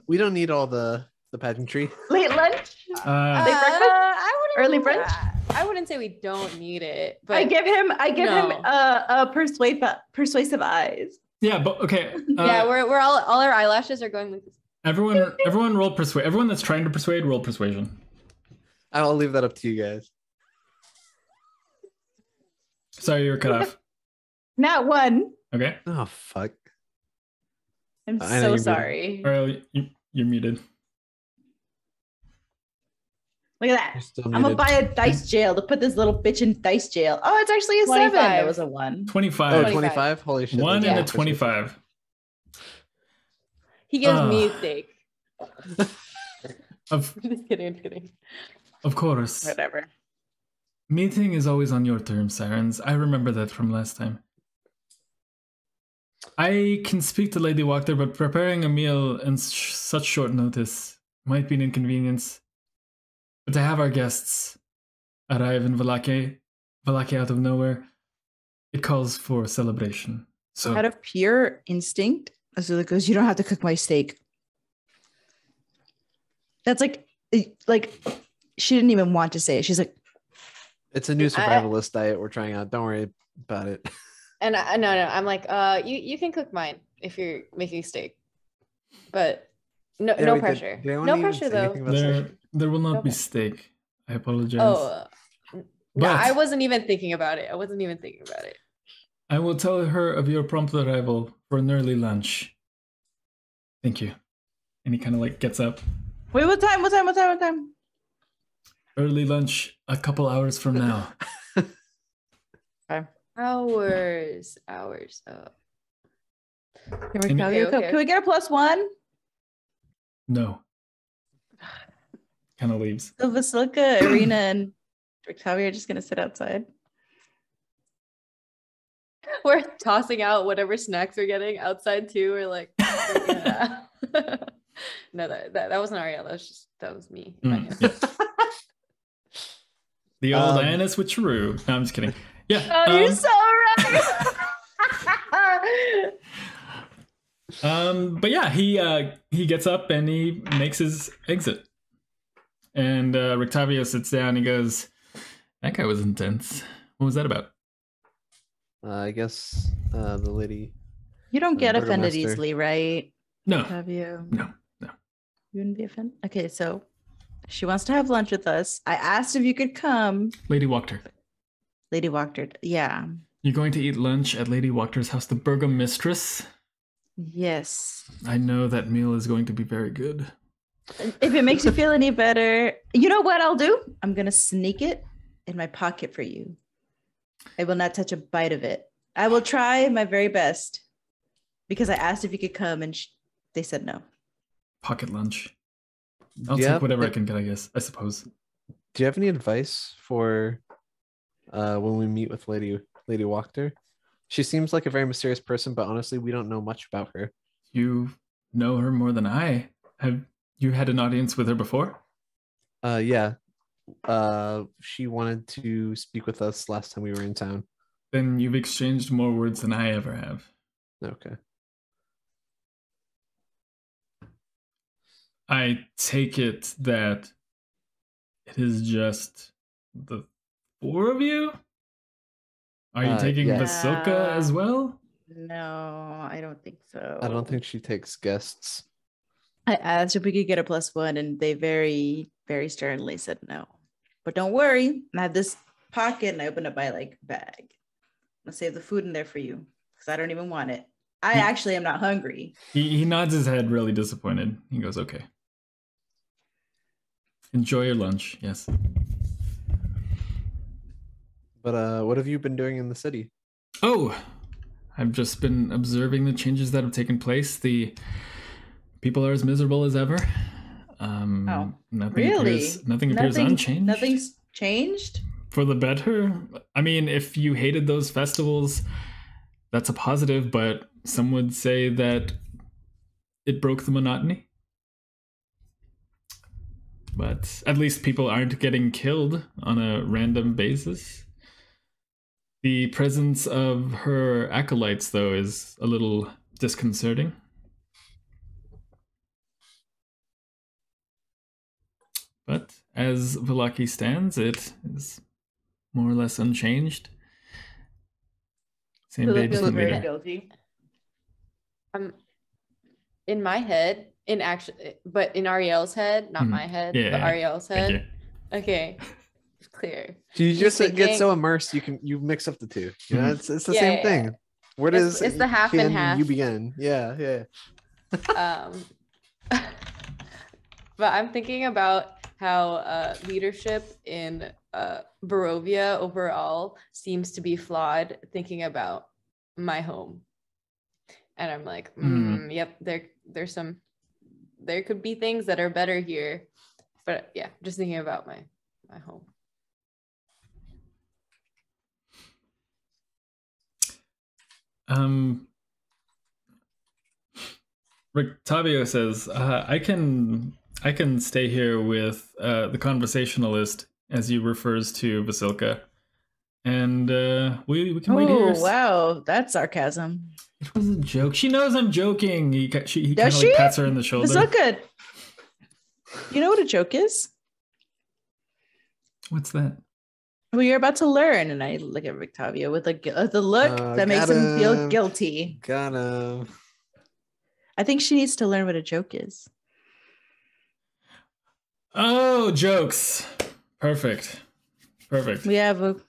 We don't need all the pageantry. Late lunch. Late breakfast. I wouldn't. Early brunch. I wouldn't say we don't need it, but I give him no. a persuasive eyes. Yeah, but okay. Yeah, we're all our eyelashes are going like this. Everyone roll persuade. Everyone that's trying to persuade, roll persuasion. I'll leave that up to you guys. Sorry, you were cut off. Not one. Okay. Oh fuck. I'm I know so you're sorry. Arielle, you're muted. Look at that. You're still I'm gonna muted. buy a dice jail to put this little bitch in dice jail. Oh, it's actually a 7. 25. It was a 1. 25. Oh, 25? Holy shit. One that's and a awesome. 25. He gives me Ah. steak. Of Just kidding. of course. Whatever. Meeting is always on your terms, Sirens. I remember that from last time. I can speak to Lady Wachter, but preparing a meal in such short notice might be an inconvenience. But to have our guests arrive in Vallaki out of nowhere, it calls for a celebration. So Out of pure instinct, Azula goes, "You don't have to cook my steak." That's like she didn't even want to say it. She's like, It's a new survivalist diet we're trying out. Don't worry about it. And no, I'm like, you can cook mine if you're making steak, but no Yeah, wait, pressure. did anyone No even pressure say though. anything about steak? there will not be Okay. steak. I apologize. Oh, no, But- I wasn't even thinking about it. I will tell her of your prompt arrival for an early lunch. Thank you. And he kind of like gets up. "Wait, what time? Early lunch a couple hours from now. Hours. Oh. Can we, And- can we get a +1?" No. Kind of leaves. So Vasilka, Irina, and Rictavio are just gonna sit outside. We're tossing out whatever snacks we're getting outside too. We're like, yeah. No, that wasn't Arielle. That was me. Mm, yeah. The old Um, Anna switcheroo. No, I'm just kidding. Yeah. Oh, you're so right. But yeah, he gets up and he makes his exit. And Rictavio sits down. He goes, "That guy was intense. What was that about?" I guess the lady. You don't get Burger offended Master. easily, right? No, Rictavio? no. You wouldn't be offended? Okay, so she wants to have lunch with us. I asked if you could come. Lady Wachter. Lady Wachter. Yeah. You're going to eat lunch at Lady Wachter's house, the Burgomistress. Yes. I know that meal is going to be very good. If it makes you feel any better, you know what I'll do? I'm going to sneak it in my pocket for you. I will not touch a bite of it. I will try my very best because I asked if you could come and they said no. Pocket lunch. I'll Do you take have- whatever I can get, I guess. I suppose. Do you have any advice for when we meet with Lady Wachter? She seems like a very mysterious person, but honestly, we don't know much about her. You know her more than I. Have you had an audience with her before? Yeah. She wanted to speak with us last time we were in town. Then you've exchanged more words than I ever have. Okay. I take it that it is just the 4 of you? Are you taking yeah. Vasilka as well? No, I don't think so. I don't think she takes guests. I asked if we could get a +1 and they very, very sternly said no. But don't worry, I have this pocket and I opened up my bag. I'm gonna save the food in there for you because I don't even want it. I actually am not hungry. He nods his head, really disappointed. He goes, "Okay. Enjoy your lunch." Yes. But what have you been doing in the city? Oh, I've just been observing the changes that have taken place. The people are as miserable as ever. Nothing Really? appears unchanged. Nothing's changed? For the better. I mean, if you hated those festivals, that's a positive, but some would say that it broke the monotony. But at least people aren't getting killed on a random basis. The presence of her acolytes, though, is a little disconcerting. But as Vallaki stands, it is more or less unchanged. Same day, Feels different very meter. guilty. In my head, but in Arielle's head, not my head, but Arielle's head. Okay, it's clear. You He's just get thinking- so immersed you mix up the two. You know, it's the same thing. Where It's- does it's the half he and end half. you begin? Yeah. But I'm thinking about how leadership in Barovia overall seems to be flawed, thinking about my home. And I'm like, yep, there could be things that are better here. But yeah, just thinking about my home. Rictavio says, I can stay here with the conversationalist, as he refers to Vasilka, and we can wait here. Oh, wow. That's sarcasm. It was a joke. She knows I'm joking. He kind of Does like she? pats her in the shoulder. It's not good. You know what a joke is? What's that? Well, you're about to learn. And I look at Rictavio with the look that makes him feel guilty. Got him. I think she needs to learn what a joke is. Oh, jokes. Perfect. We have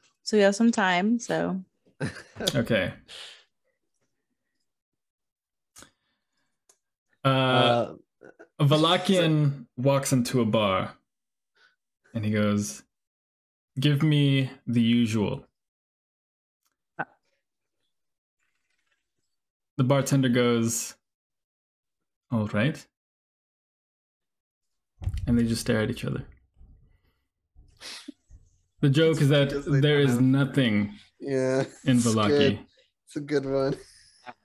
some time, so Okay. A Vallakian walks into a bar and he goes, "Give me the usual." The bartender goes, "All right." And they just stare at each other. The joke is that there is nothing in Vallaki. It's a good one.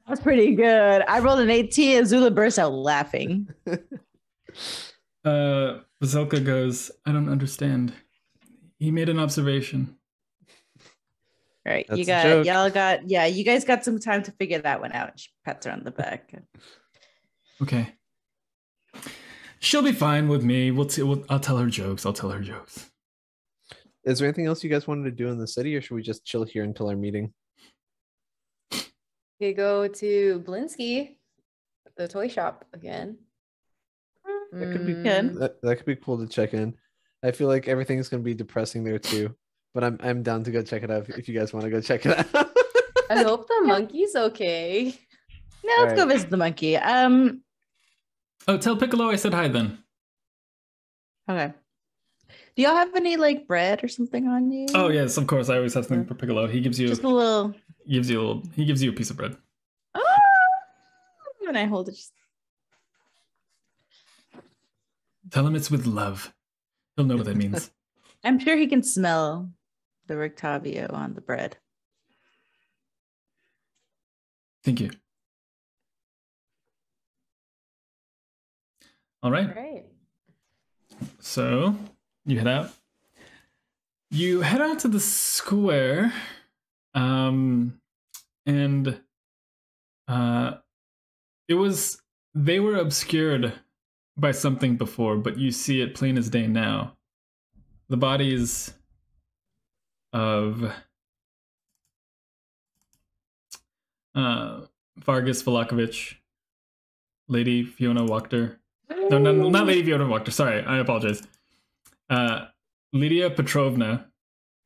that's pretty good. I rolled an 18 and Zula bursts out laughing. Vasilka goes, "I don't understand. He made an observation." All right, That's you a got, joke. you guys got some time to figure that one out. She pats her on the back. Okay. She'll be fine with me. We'll see. I'll tell her jokes. Is there anything else you guys wanted to do in the city, or should we just chill here until our meeting? We go to Blinksy, the toy shop again. That could be Good. that could be cool to check in. I feel like everything's gonna be depressing there too, but I'm down to go check it out if you guys want to go check it out. I hope the monkey's okay. No, let's go visit the monkey. Oh, tell Piccolo I said hi then. Okay. Do y'all have any like bread or something on you? Oh yes, of course. I always have something for Piccolo. He gives you Just a little. He gives you a piece of bread. Oh, and I hold it. Tell him it's with love. He'll know what that means. I'm sure he can smell the Rictavio on the bread. Thank you. All right. All right. So you head out. You head out to the square, and they were obscured by something before, but you see it plain as day now. The bodies of Vargas Velakovich, Lady Fiona Wachter. No, not Lady Fiona Wachter. Sorry, I apologize. Lydia Petrovna.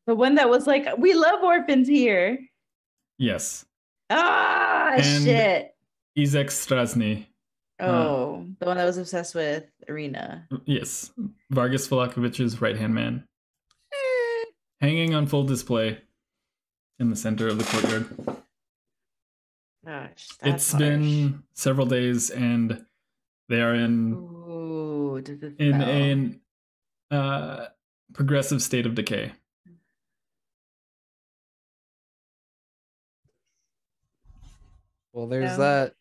The one that was like, "We love orphans here." Yes. Ah, And shit. Izek Strasny. Oh, the one that was obsessed with Arena. Yes. Vargas Velakovich's right-hand man. Hanging on full display in the center of the courtyard. Gosh, It's been several days and they are in a progressive state of decay. Well, there's that.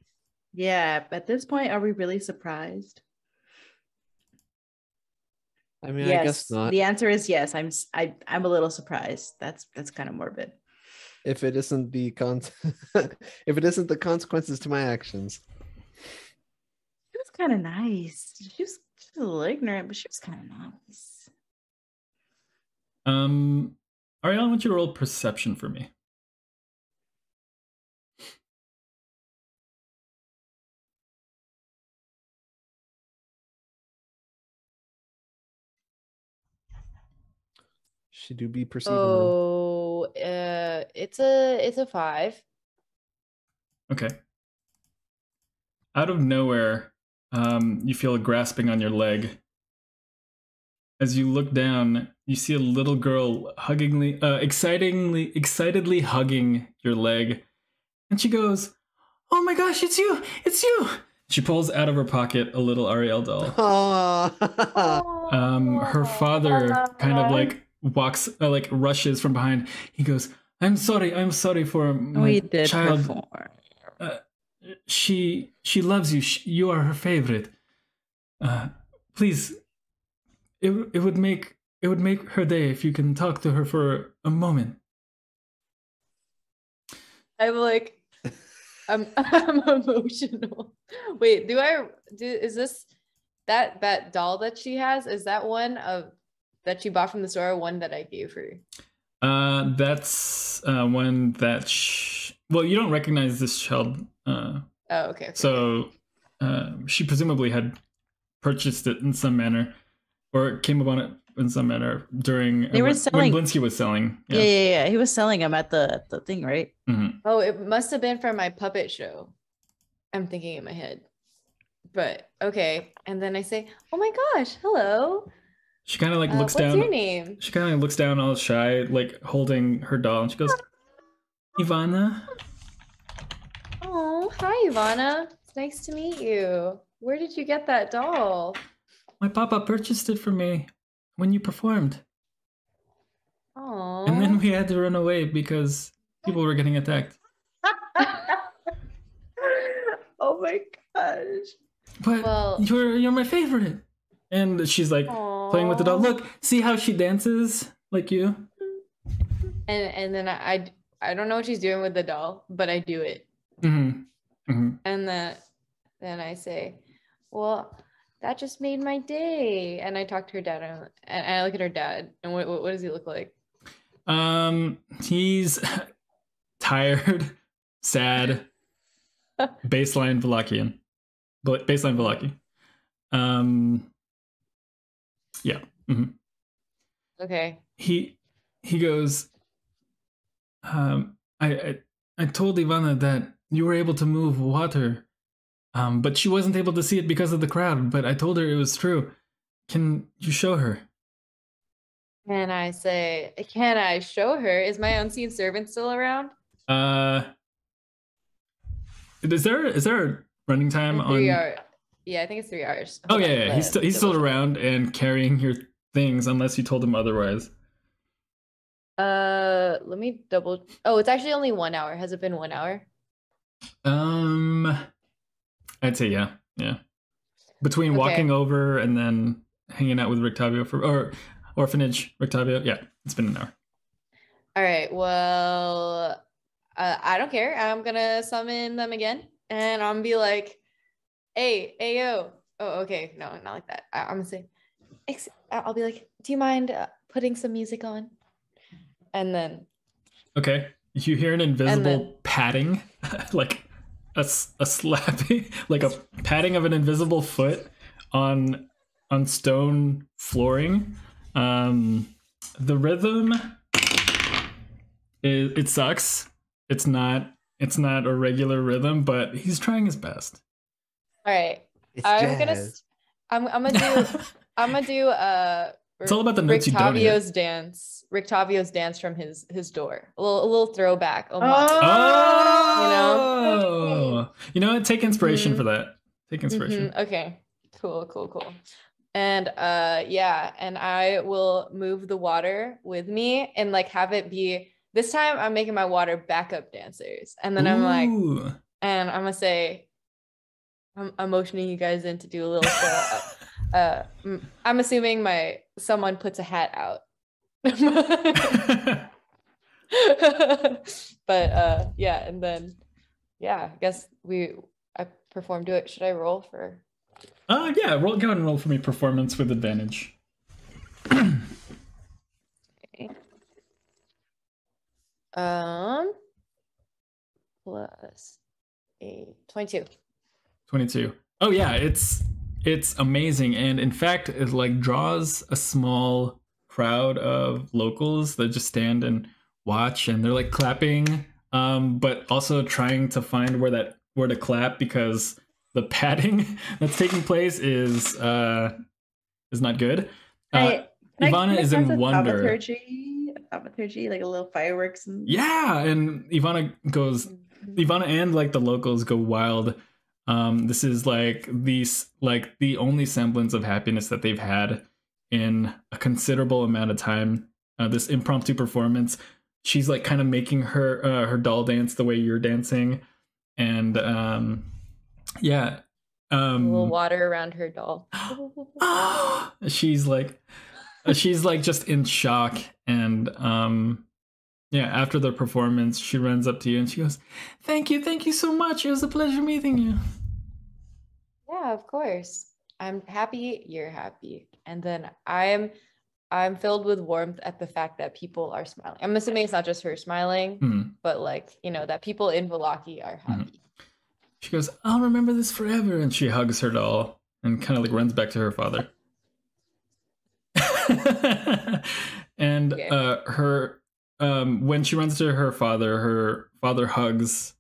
Yeah, at this point, are we really surprised? I mean, I Yes, guess not. the answer is yes. I'm a little surprised. That's kind of morbid. If it isn't the if it isn't the consequences to my actions. She was kind of nice. She was a little ignorant, but she was kind of nice. Arielle, I want you to roll perception for me. She do be perceiving them. Oh, it's a 5. Okay. Out of nowhere, you feel a grasping on your leg. As you look down, you see a little girl excitedly hugging your leg. And she goes, "Oh my gosh, it's you! It's you!" She pulls out of her pocket a little Arielle doll. Her father kind of like walks, rushes from behind. He goes, I'm sorry for my child. Before. She loves you. You are her favorite. Please, it would make her day if you can talk to her for a moment. I'm like, I'm emotional. Wait, is this that doll that she has? Is that one that she bought from the store, or one that I gave her? That's one that well, you don't recognize this child. Oh, okay. So she presumably had purchased it in some manner, or came upon it in some manner during They were when selling. Blinksy was selling. Yeah. He was selling them at the thing, right? Mm-hmm. Oh, it must have been for my puppet show. I'm thinking in my head. But okay. And then I say, "Oh my gosh, hello." She kind of like looks down. What's your name? She kind of looks down all shy, like holding her doll, and she goes, "Ivana." Oh, hi, Ivana. It's nice to meet you. Where did you get that doll? My papa purchased it for me when you performed. Oh. And then we had to run away because people were getting attacked. Oh my gosh. But you're my favorite. And she's like playing with the doll. Look, see how she dances like you? And then I don't know what she's doing with the doll, but I do it. Mm-hmm. Mm-hmm. And then I say, "Well, that just made my day." And I talk to her dad, and I look at her dad. And what does he look like? He's tired, sad, baseline Vallakian. Baseline Vallaki. Yeah. Mm-hmm. Okay. He goes, I told Ivana that you were able to move water, but she wasn't able to see it because of the crowd, but I told her it was true. Can you show her? And I say, "Can I show her? Is my unseen servant still around?" Is there a running time on 3 hours? Yeah, I think it's 3 hours. Oh yeah. He's still around and carrying your things unless you told him otherwise. Let me double. Oh, it's actually only 1 hour. Has it been 1 hour? I'd say yeah. Between walking over and then hanging out with Rictavio or Orphanage Rictavio, yeah, it's been an hour. All right. Well, I don't care. I'm gonna summon them again, and I'm gonna be like, "Hey, ayo." Oh, okay. No, not like that. I'm gonna say, I'll be like, "Do you mind putting some music on?" And then. Okay. You hear an invisible patting, like a slapping, like a patting of an invisible foot on stone flooring. The rhythm it sucks. It's not a regular rhythm, but he's trying his best. All right. I'm gonna do it's all about the notes you don't hear. Rictavio's dance from his door. A little throwback. You know what? Take inspiration for that. Take inspiration. Okay. Cool. And and I will move the water with me and like have it be this time I'm making my water backup dancers. And then I'm like, and I'm gonna say I'm motioning you guys in to do a little show. I'm assuming someone puts a hat out. But yeah, and then I guess I performed it. Should I roll for? Yeah, go ahead and roll for me performance with advantage. Okay. Plus 22. 22. Oh yeah, it's amazing, and in fact it like draws a small crowd of locals that just stand and watch, and they're like clapping, but also trying to find where to clap, because the padding that's taking place is not good. Ivana is in wonder. Thaumaturgy, like a little fireworks. Yeah, and Ivana and like the locals go wild. This is like the only semblance of happiness that they've had in a considerable amount of time. This impromptu performance. She's like kind of making her doll dance the way you're dancing, and yeah. A little water around her doll. She's like just in shock, and after the performance she runs up to you and she goes, thank you so much, it was a pleasure meeting you. Yeah, of course. I'm happy you're happy, and then I'm filled with warmth at the fact that people are smiling. I'm assuming it's not just her smiling, but like, that people in Vallaki are happy. She goes, I'll remember this forever, and she hugs her doll and kind of like runs back to her father. And her when she runs to her father hugs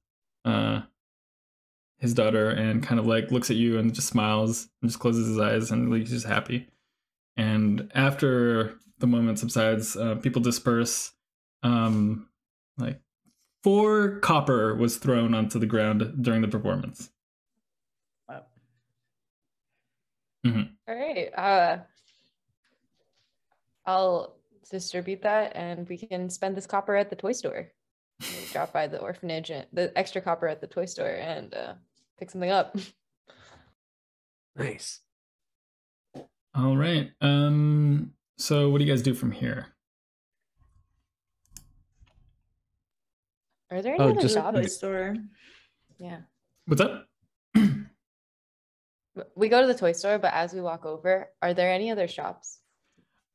his daughter and kind of like looks at you and just smiles and just closes his eyes, and like he's just happy. And after the moment subsides, people disperse. Like 4 copper was thrown onto the ground during the performance. Wow. All right. I'll distribute that, and we can spend this copper at the toy store. We'll drop by the orphanage and the extra copper at the toy store and pick something up. Nice. All right. So what do you guys do from here? Are there any other just shops? toy store. Yeah. What's up? We go to the toy store, but as we walk over, are there any other shops?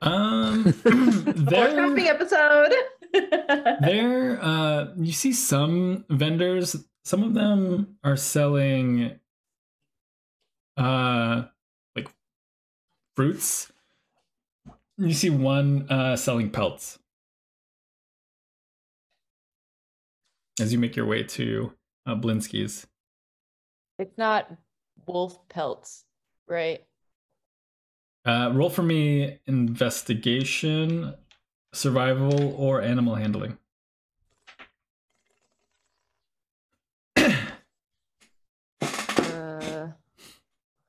Shopping episode. There, you see some vendors. Some of them are selling, like fruits. You see one selling pelts. As you make your way to Blinksky's. It's not wolf pelts, right? Roll for me investigation, survival, or animal handling.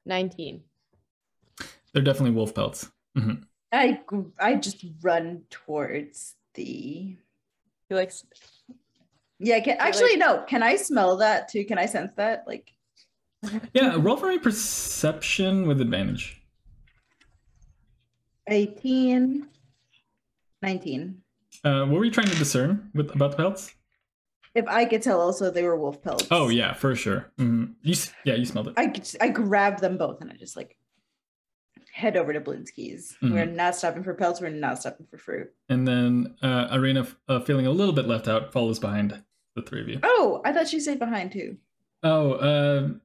19. They're definitely wolf pelts. Mm-hmm. I just run towards the. You like? Yeah. No. Can I smell that too? Can I sense that? Like. Yeah. Roll for me perception with advantage. 18. 19. What were you trying to discern about the pelts? If I could tell, also they were wolf pelts. Oh yeah, for sure. Mm-hmm. You smelled it. I grab them both and I just like head over to Blinksky's. Mm-hmm. We're not stopping for pelts. We're not stopping for fruit. And then Arena, feeling a little bit left out, follows behind the three of you. Oh, I thought she stayed behind too. Oh,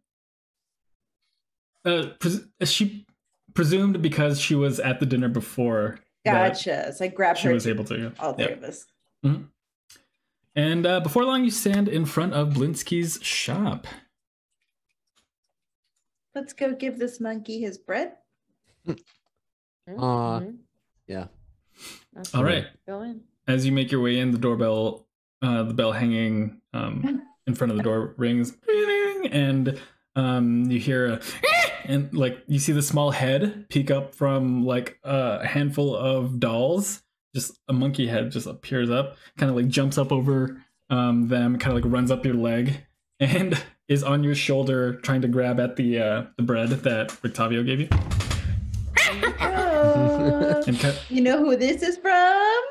she presumed because she was at the dinner before. Gotcha. So I grabbed her. She was able to. All three of us. Mm-hmm. And before long, you stand in front of Blinksky's shop. Let's go give this monkey his bread. Yeah. All right. Go in. As you make your way in, the doorbell, the bell hanging in front of the door rings, and you hear a and like you see the small head peek up from like a handful of dolls. Just a monkey head just appears up, kind of like jumps up over them, kind of like runs up your leg, and is on your shoulder trying to grab at the bread that Rictavio gave you. And You know who this is from?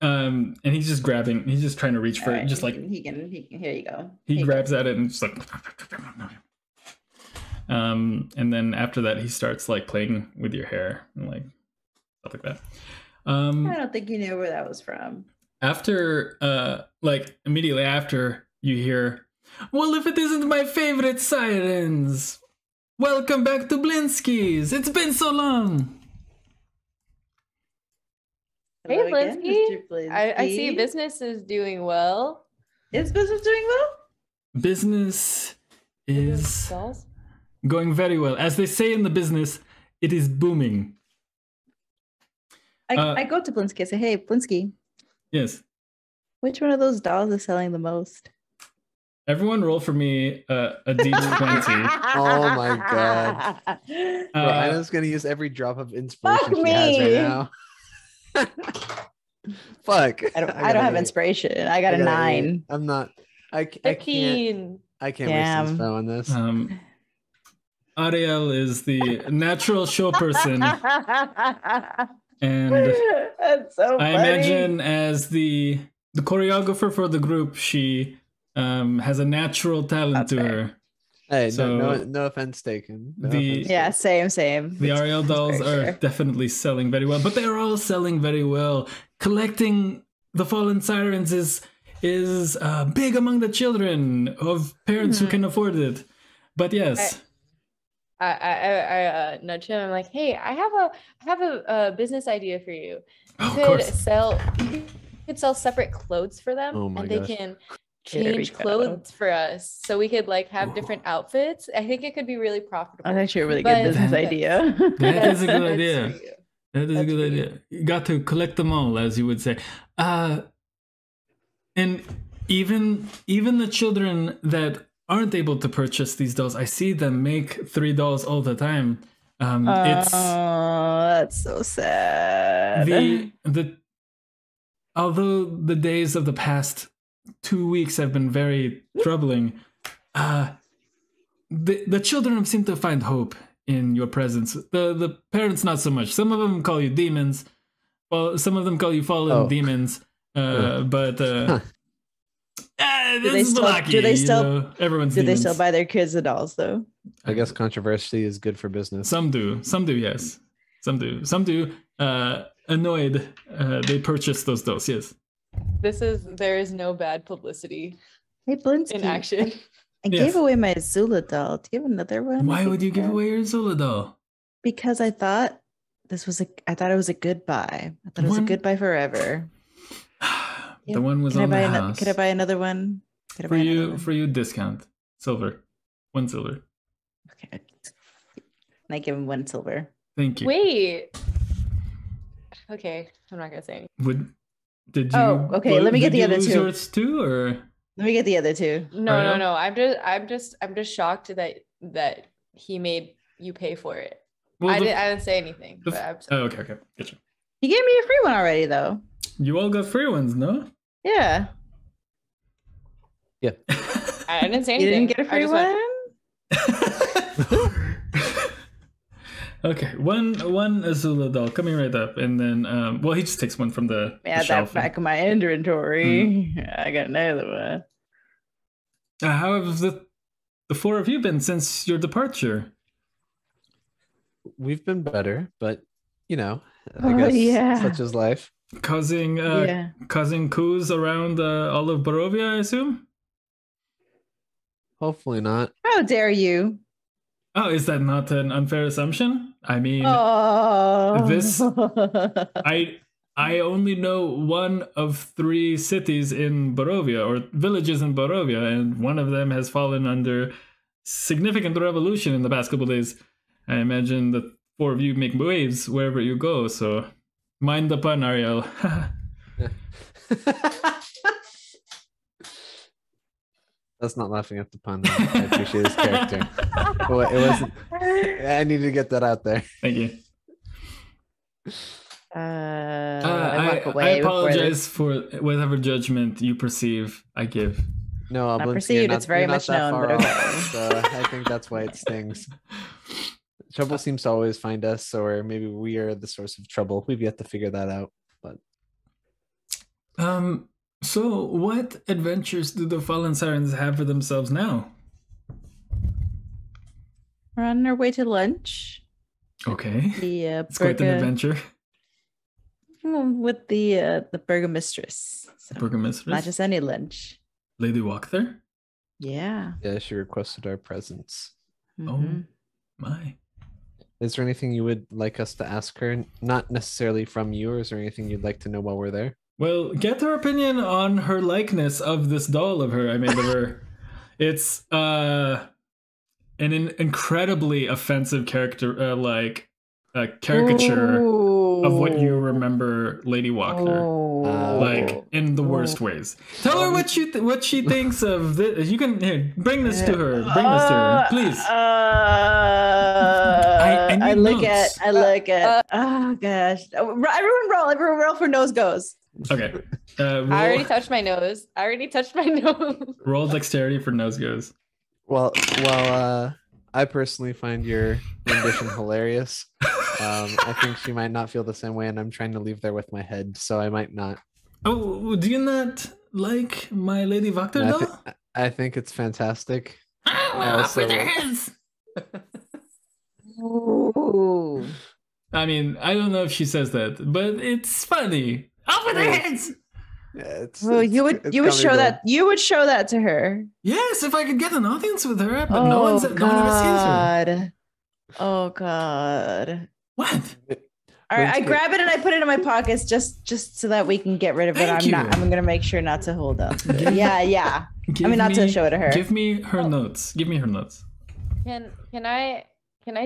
and he's just grabbing. He's just trying to reach for it. Alright, Just like he can. Here you go. he Here you grabs at it and just like. And then after that, he starts like playing with your hair and like stuff like that. go. I don't think you knew where that was from. After, like immediately after, you hear, "Well, if it isn't my favorite Sirens, welcome back to Blinksky's. It's been so long." Hey, Hello again, Blinksy. Mr. I see Blinksy. business is doing well. Is business doing well? Business is Dolls? going very well. As they say in the business, it is booming. I go to Blinsky. I say, "Hey, Blinsky, Yes. which one of those dolls is selling the most?" Everyone roll for me a D20. Oh my god. Bro, Anna's gonna use every drop of inspiration she has right now. Fuck. I don't got have an 8. inspiration. I got a got an 9. 8. I'm not. I can't. 15. I can't Damn. waste inspo on this. Arielle is the natural show person, and That's so funny. I imagine as the choreographer for the group, she has a natural talent That's to fair. her. Hey, so no offense taken. No the- offense Yeah, taken. same. The Arielle dolls very are fair. definitely selling very well, but they're all selling very well. Collecting the fallen sirens is big among the children of parents who can afford it. But yes, I nudge him. I'm like, hey, I have a business idea for you. You of could course. sell separate clothes for them, Oh my and gosh. they can Here we change go. clothes for us, so we could like have different outfits. I think it could be really profitable. That's actually a really But- good business That- idea. That is a good That's idea. for you. That is a That's good for idea. You got to collect them all, as you would say. And even the children that aren't able to purchase these dolls, I see them make 3 dolls all the time. It's that's so sad. the although the days of the past 2 weeks have been very troubling, the children seem to find hope in your presence. The parents not so much. Some of them call you demons. Well, some of them call you fallen demons. But this is Vallaki, do they still everyone's do they demons. still buy their kids the dolls though? I guess controversy is good for business. Some do, yes. Some do. Annoyed, they purchase those dolls. Yes. There is no bad publicity Hey, Blinsky, in action. I Yes. gave away my Zula doll. Do you have another one? Why would you give away your Zula doll? Because I thought I thought it was a goodbye. I thought it was a One- goodbye forever. The one was Can on I the buy house. Could I buy another one? Could I For buy another you, one? for you, discount silver, 1 silver. Okay. And I give him 1 silver. Thank you. Wait. Okay, I'm not gonna say anything. Did you? Oh, okay, let me get did the you other lose 2. yours too, or Let me get the other 2. No, Arielle? no. I'm just shocked that he made you pay for it. well, I didn't say anything. the But f- I'm oh, okay, gotcha. He gave me a free one already, though. You all got free ones, no? Yeah. I didn't say You anything. didn't get a I free just one? went, Okay, one Azula doll coming right up, and then well, he just takes one from the Add that shelf. back in my inventory. I got another one. How have the 4 of you been since your departure? We've been better, but I Oh, guess yeah. such is life. Causing Yeah. causing coups around all of Barovia, I assume. Hopefully not. How dare you? Oh, is that not an unfair assumption? I mean, Oh. this- I only know one of 3 cities in Barovia, or villages in Barovia, and one of them has fallen under significant revolution in the past couple days. I imagine the 4 of you make waves wherever you go, so mind the pun, Arielle. That's not laughing at the pun. I appreciate his character. Well, it wasn't. I needed to get that out there. Thank you. I walk I away before apologize for whatever judgment you perceive I give. No, Not Blinksy, perceived, you're it's very you're not much that known, far but off, okay. so I think that's why it stings. Trouble seems to always find us, or maybe we are the source of trouble. We've yet to figure that out. But so what adventures do the fallen sirens have for themselves now? We're on our way to lunch. Okay. The It's quite an adventure. with the burgomistress. So Burgomistress? not just any lunch. Lady Wachter? Yeah. yeah, she requested our presence. Mhm. Oh my. Is there anything you would like us to ask her? Not necessarily from you, or is there anything you'd like to know while we're there? Well, get her opinion on her likeness of this doll of her I made of her. It's an incredibly offensive caricature of what you remember Lady Wachter. Like in the worst ways. Tell her what she thinks of this. You can bring this to her. Bring this to her, please. I need look notes. at. Oh gosh! Everyone roll for nose goes. Okay. I already touched my nose. Roll dexterity for nose goes. Well, I personally find your rendition hilarious. I think she might not feel the same way, and I'm trying to leave there with my head, so I might not. Oh, do you not like my Lady Wachter And doll? I think it's fantastic. Off with their heads. Ooh. I mean, I don't know if she says that, but it's funny. Off with their heads. Yeah, You would show comedy that. You would show that to her. Yes, if I could get an audience with her, but no one ever sees her. Oh God. What? All right, I grab it and I put it in my pockets just so that we can get rid of it. Thank you. I'm gonna make sure not to hold up. Yeah. Not to show it to her. Give me her notes. Give me her notes. Can I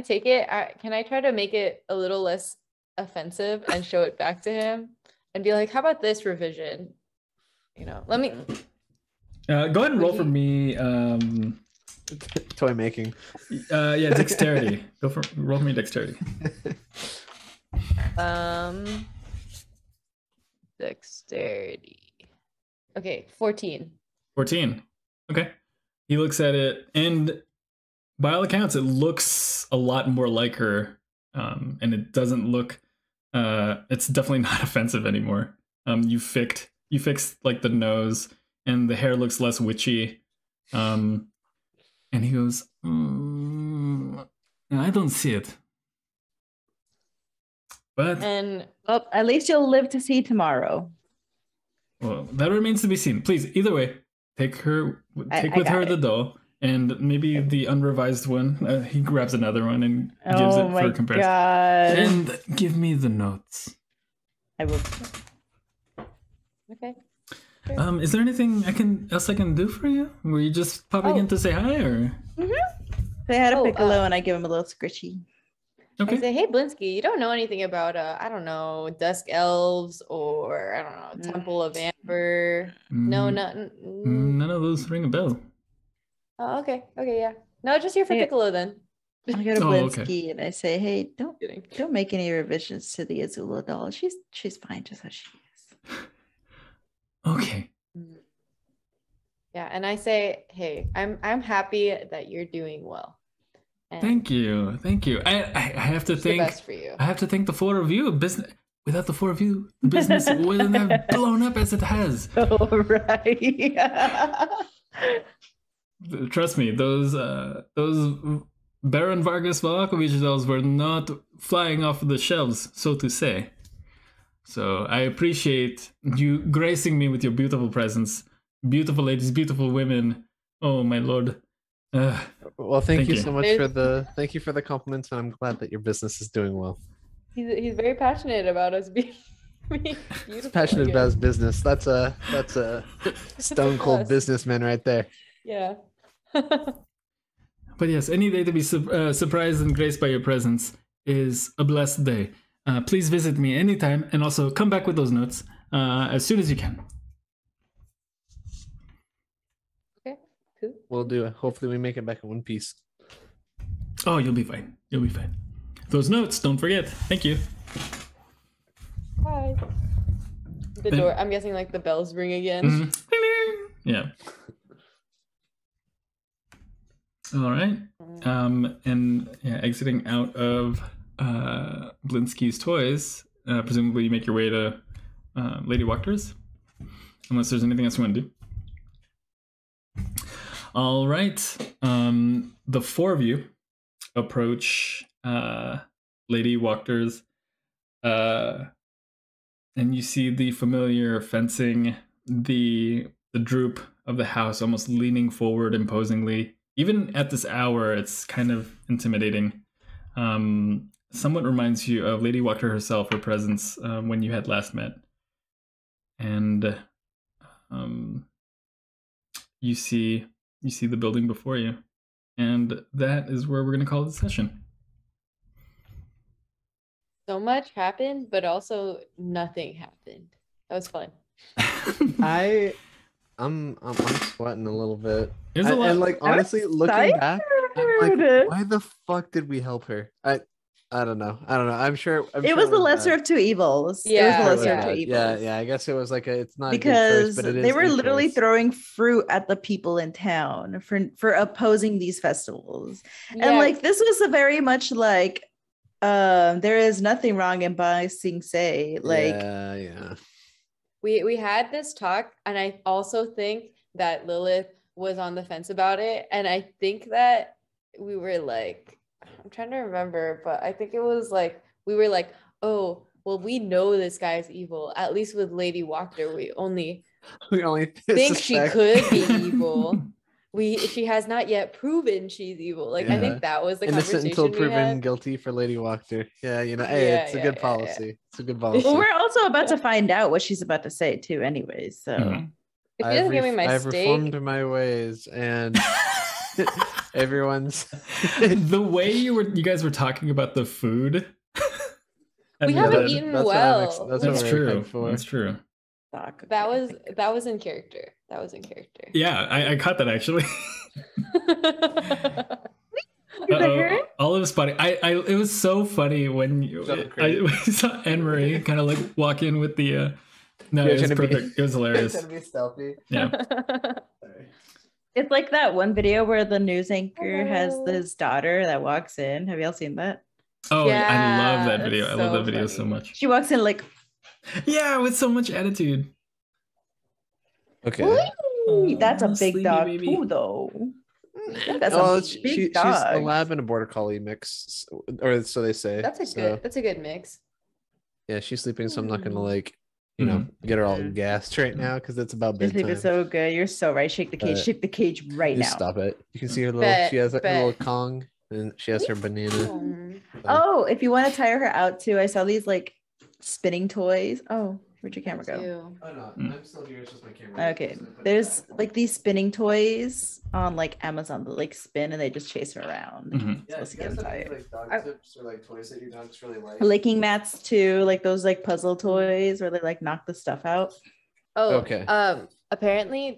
take it? Can I try to make it a little less offensive and show it back to him and be like, how about this revision? Let me Go ahead and roll for me. Toy making. Yeah, dexterity. Roll for me dexterity. Dexterity. Okay, 14. 14. Okay. He looks at it, and by all accounts, it looks a lot more like her. And it doesn't look. It's definitely not offensive anymore. You fixed like the nose, and the hair looks less witchy. And he goes, I don't see it. But at least you'll live to see tomorrow. Well, that remains to be seen. Please, either way, take with her the doll, and maybe the unrevised one. He grabs another one and gives it for comparison. God. And give me the notes. I will. Okay. Is there anything else I can do for you? Were you just popping in to say hi, or? They had a piccolo, and I give him a little scritchy. Okay. I say, hey, Blinksy, you don't know anything about, I don't know, Dusk Elves or, I don't know, Temple of Amber? No, nothing. None of those ring a bell. Oh, okay. Okay, yeah. No, just here for Piccolo then. I go to Blinksy okay. and I say, hey, don't make any revisions to the Azula doll. She's fine just how she is. Okay. Yeah, and I say, hey, I'm happy that you're doing well. And Thank you. I have to thank. the best for you. I have to thank the four of you. Business without the four of you, the business wouldn't have blown up as it has. Oh, right. Trust me, those Baron Vargas Vallaki dolls were not flying off the shelves, so to say. So I appreciate you gracing me with your beautiful presence. Beautiful ladies, beautiful women. Oh my lord. Well, thank you so much for the compliments, and I'm glad that your business is doing well. He's very passionate about us being beautiful. Passionate about his business. That's a stone cold businessman right there. Yeah. But yes, any day to be surprised and graced by your presence is a blessed day. Please visit me anytime, and also come back with those notes as soon as you can. Okay, cool. We'll do it. Hopefully we make it back in one piece. Oh, you'll be fine. You'll be fine. Those notes, don't forget. Thank you. Bye. The door, I'm guessing like the bells ring again. Mm-hmm. Yeah. All right. And exiting out of Blinksky's toys, presumably you make your way to Lady Wachterhaus, unless there's anything else you want to do. All right. The four of you approach Lady Wachterhaus, and you see the familiar fencing, the droop of the house almost leaning forward imposingly. Even at this hour, it's kind of intimidating. Somewhat reminds you of Lady Wachterhaus herself, her presence when you had last met. And you see the building before you. And that is where we're going to call the session. So much happened, but also nothing happened. That was fun. I'm sweating a little bit. There's a lot. And like honestly, looking back, I'm like, why the fuck did we help her? I don't know. I'm sure it was the lesser of two evils. Yeah, it was the lesser of two evils. Yeah. I guess it was like it's not because a good choice, but it is. They were literally choice. throwing fruit at the people in town for opposing these festivals, Yeah. and like this was a very much like there is nothing wrong in buying Sing Say. Like yeah. We had this talk, and I also think that Lilith was on the fence about it, and I think that we were like, I'm trying to remember, but I think it was like we were like, oh, well, we know this guy's evil. At least with Lady Wachterhaus, we only think she could be evil. She has not yet proven she's evil. Like I think that was the innocent conversation until we proven had. guilty for Lady Wachterhaus. Yeah, hey, it's a good policy. It's a good policy. Well, we're also about to find out what she's about to say too, anyways. So If he doesn't give me my I've steak, reformed my ways, and everyone's the way you guys were talking about the food. we haven't eaten well. That's true. That's true. That was in character. That was in character. Yeah, I caught that actually. Olive's spotting. It was so funny when we saw Anne Marie kind of like walk in with the. No, it was perfect. It was hilarious. Trying to be stealthy. Yeah. It's like that one video where the news anchor has this daughter that walks in. Have y'all seen that? Oh, yeah, I love that video. I so love that video funny. so much. She walks in like, yeah, with so much attitude. Okay. That's a big sleepy dog baby. too, though. She's a lab and a border collie mix, or so they say. That's a good mix. Yeah, she's sleeping, so I'm not gonna like, get her all gassed right now because it's about bedtime. Sleep is so good. You're so right. Shake the cage right now. Stop it. You can see her little. She has her little Kong, and she has her banana. Oh, if you want to tire her out too, I saw these like spinning toys. Oh, where'd your camera go? Oh no, I'm still here. It's just my camera. Okay, there's like these spinning toys on like Amazon that like spin and they just chase her around. Supposed to get them tired. Like dog tips or like toys that your dogs really like. Licking mats too, like those like puzzle toys where they like knock the stuff out. Oh, okay. Apparently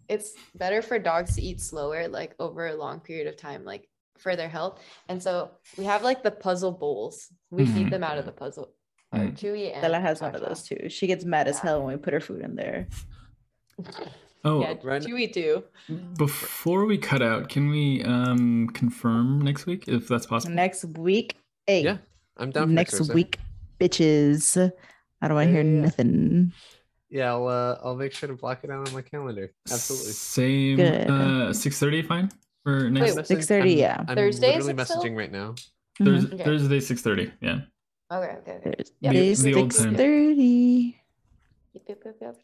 it's better for dogs to eat slower, like over a long period of time, like for their health. And so we have like the puzzle bowls. We feed them out of the puzzle. Chewy and Bella has one of those too. She gets mad as hell when we put her food in there. Oh, yeah, Chewy too. Before we cut out, can we confirm next week if that's possible? Next week, hey. Yeah, I'm down for next week, bitches. I don't want to hear nothing. Yeah, I'll make sure to block it out on my calendar. Absolutely. Same. 6:30, fine for next. 6:30. Yeah. I'm Thursday. literally messaging right now. Thursday 6:30. Yeah. Okay. Thursday 6:30. Yep.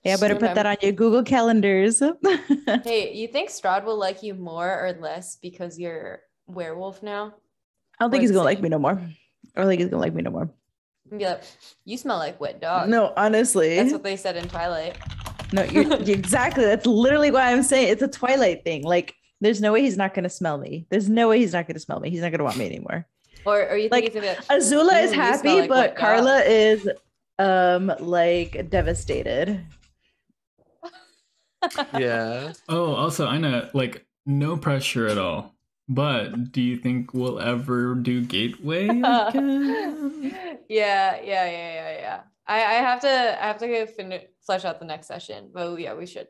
Yeah, better put that on your Google calendars. Hey, you think Strahd will like you more or less because you're werewolf now? I don't think he's gonna like me no more. I don't think he's gonna like me no more. Be like, you smell like wet dog. No, honestly. That's what they said in Twilight. No, you're exactly. That's literally why I'm saying it's a Twilight thing. Like, there's no way he's not gonna smell me. There's no way he's not gonna smell me. He's not gonna want me anymore. Or you think like, it's Azula is happy, like but Carla is like devastated. Yeah. Oh, also, Ina, like no pressure at all. But do you think we'll ever do Gateway again? Yeah. I have to go flesh out the next session. But yeah, we should.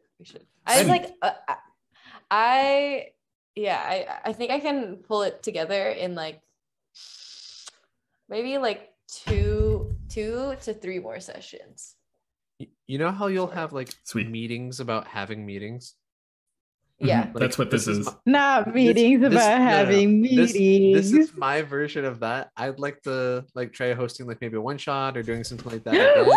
I was like, yeah, I think I can pull it together in like maybe like two to 3 more sessions. You know how you'll have like Sweet. meetings about having meetings? Yeah. Mhm. That's what this is. Not meetings about having meetings. This is my version of that. I'd like to like try hosting like maybe a one shot or doing something like that again.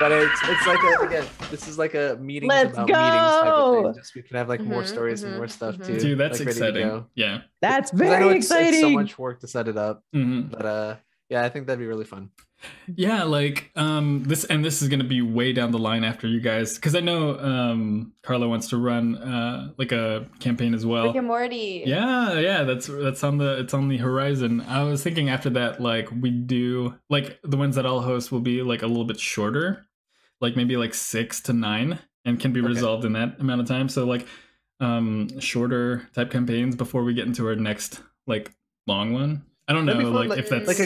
But it's like again, this is like a meeting Let's about go. meetings type of thing. Just we can have like more stories and more stuff too. Dude, that's like, ready to exciting. go. Yeah. That's 'Cause I know very it's exciting. so much work to set it up. Mhm. But yeah, I think that'd be really fun. Yeah, like this is gonna be way down the line after you guys, because I know Carla wants to run like a campaign as well. Rick and Morty. Yeah, that's on the horizon. I was thinking after that, like we do like the ones that I'll host will be like a little bit shorter, like maybe like 6 to 9, and can be resolved in that amount of time. So like shorter type campaigns before we get into our next like long one. I don't know, like if that's like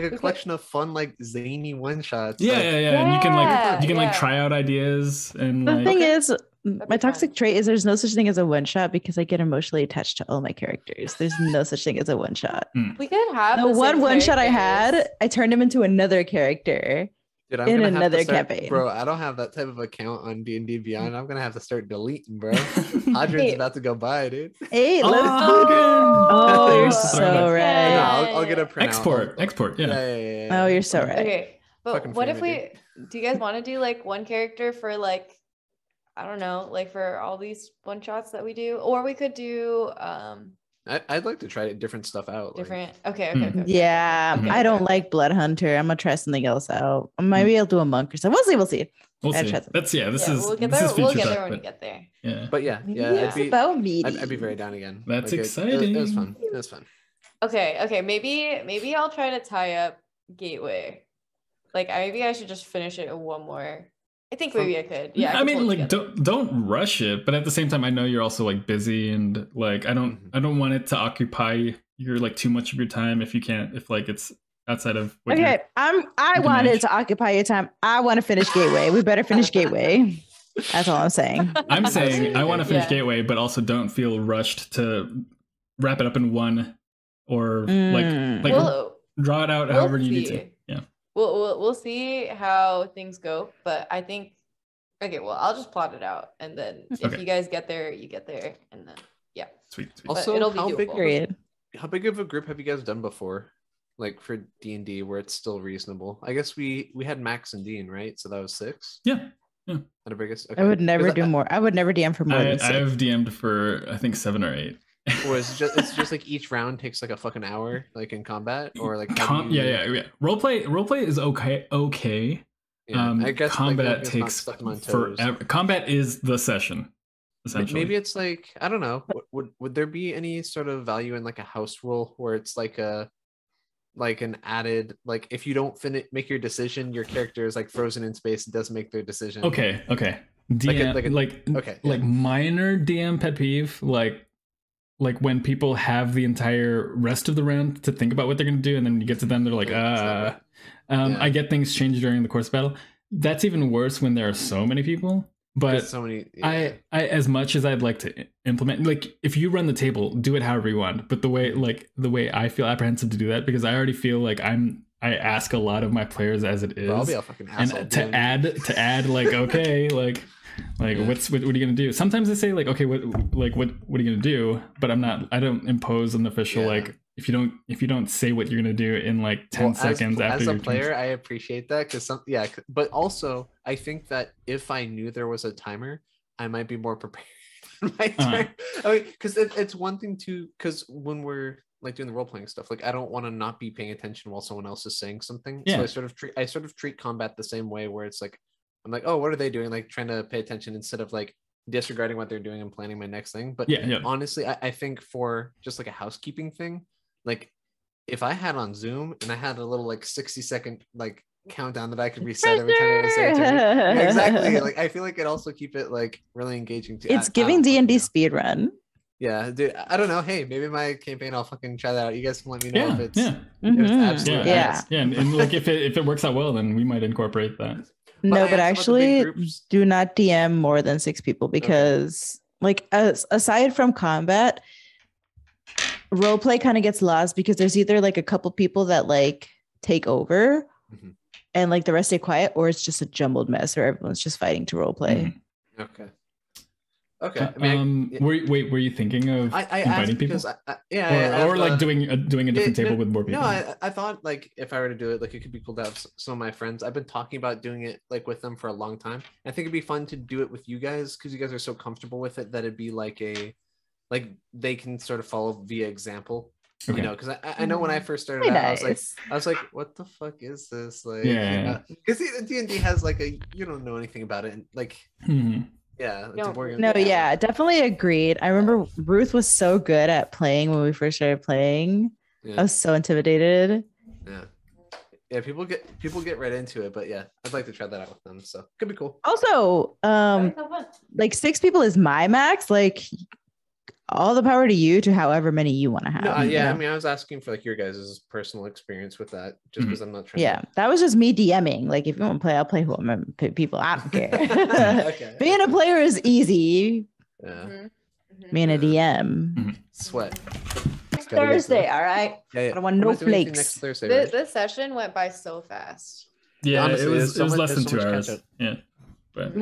a collection of fun, like zany one shots. Yeah, like, and you can like yeah. try out ideas and The like thing is, be my toxic fun. trait is there's no such thing as a one shot because I get emotionally attached to all my characters. There's no such thing as a one shot. We could have The same one shot I characters. had, I turned him into another character. Dude, I'm in gonna have another to start, campaign. bro. I don't have that type of account on D&D Beyond. I'm gonna have to start deleting, bro. Hadrian's about to go by, dude. Hey, Oh, let's Hadrian. go. Oh, you're Thanks. so Throwback. right. No, I'll get a printout. export, yeah. Yeah. Oh, you're so right. Okay, but Fucking what if family, do you guys want to do like one character for like, I don't know, like for all these one shots that we do, or we could do I'd like to try different stuff out. different. Okay. Yeah, Okay. I don't like Blood Hunter. I'm gonna try something else out. Maybe I'll do a monk or something. We'll see. We'll I'll see. try something. That's this is we'll get this there. is We'll future get there talk, when we but get there. yeah. But yeah, Maybe I'd it's be about me. I'd be very down again. That's Like, exciting. It was fun. It was fun. Okay. Maybe I'll try to tie up Gateway. Like maybe I should just finish it in one more. I think maybe I could. Yeah. I could mean, pull it like together. don't rush it, but at the same time, I know you're also like busy and like I don't want it to occupy your like too much of your time if like it's outside of what Okay, I you can wanted manage. to occupy your time. I want to finish Gateway. We better finish Gateway. That's all I'm saying. I'm saying I want to finish Yeah. Gateway, but also don't feel rushed to wrap it up in one or Mm. like draw it out however you need see. to. Yeah. We'll see how things go, but I think well, I'll just plot it out, and then if Okay. you guys get there, you get there, and then yeah. Sweet. Also, it'll be how big doable. Period. how big of a group have you guys done before? Like for D&D where it's still reasonable. I guess we had Max and Dean, right? So that was 6. Yeah. At the biggest. I would never 'Cause do more. I would never DM for more than 6. I've DM'd for I think 7 or 8. Or it's just like each round takes like a fucking hour, like in combat, or like how do you- yeah. Roleplay is okay. Yeah, I guess like, combat it's not takes stuck on toes. forever. Combat is the session, essentially. Maybe it's like I don't know. Would there be any sort of value in like a house rule where it's like an added like if you don't make your decision, your character is like frozen in space and doesn't make their decision. Okay. DM like minor DM pet peeve like when people have the entire rest of the round to think about what they're going to do and then you get to them they're like I get things change during the course of battle. That's even worse when there are so many people. But so many, I as much as I'd like to implement, like if you run the table, do it however you want. But the way I feel apprehensive to do that because I already feel like I ask a lot of my players as it is. I'll be a fucking asshole. And to add like okay like what are you gonna do? Sometimes they say like okay what are you gonna do? But I don't impose an official like if you don't say what you're gonna do in like 10 seconds after as a your player turn. I appreciate that because but also I think that if I knew there was a timer I might be more prepared in my turn. I mean, because it's one thing to because when we're like doing the role-playing stuff like I don't want to not be paying attention while someone else is saying something. So I sort of treat combat the same way where it's like I'm like, oh, what are they doing? Like trying to pay attention instead of like disregarding what they're doing and planning my next thing. But honestly, I think for just like a housekeeping thing, like if I had on Zoom and I had a little like 60-second like countdown that I could reset every time I was saying exactly. Like I feel like it also keep it like really engaging too. It's giving D&D speed run. Yeah, dude. I don't know. Hey, maybe my campaign I'll fucking try that out. You guys can let me know if it's absolutely and like if it works out well, then we might incorporate that. No, but actually do not DM more than 6 people because like aside from combat, role play kind of gets lost because there's either like a couple people that like take over and like the rest stay quiet, or it's just a jumbled mess where everyone's just fighting to role play. Okay. I mean, were you thinking of inviting people? Or like doing a different table with more people? No, I thought like if I were to do it, like it could be cool to have some of my friends. I've been talking about doing it like with them for a long time. I think it'd be fun to do it with you guys because you guys are so comfortable with it that it'd be like they can sort of follow via example. Okay. You know, because I know when I first started out, I was like, what the fuck is this? Like, because D&D has like you don't know anything about it, and like, yeah, definitely agreed. I remember Ruth was so good at playing when we first started playing. I was so intimidated. Yeah, people get right into it, but yeah, I'd like to try that out with them, so could be cool. Also, like 6 people is my max. Like, all the power to you to however many you want to have. I mean, I was asking for like your guys' personal experience with that, just because I'm not trying. Yeah, that was just me DMing. Like, if you want to play, I'll play people. I don't care. Okay. Being a player is easy. Yeah. Being a DM. Sweat. Thursday, all right. Yeah. I don't want no flakes. Next Thursday, right? This session went by so fast. Yeah, honestly, it was less than 2 hours. Yeah. But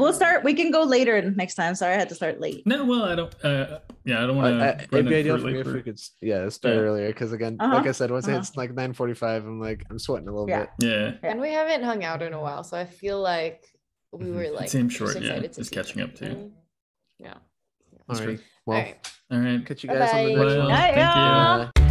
we can go later next time. Sorry, I had to start late. No, well, I don't. I don't want to. It'd be ideal for me if we could, start earlier. Because again, like I said, once it's like 9:45, I'm sweating a little bit. Yeah. And we haven't hung out in a while, so I feel like we were like. Seems short. Yeah, just catching up too. Yeah. All right. Well, all right. Catch you guys on the next one. Thank you.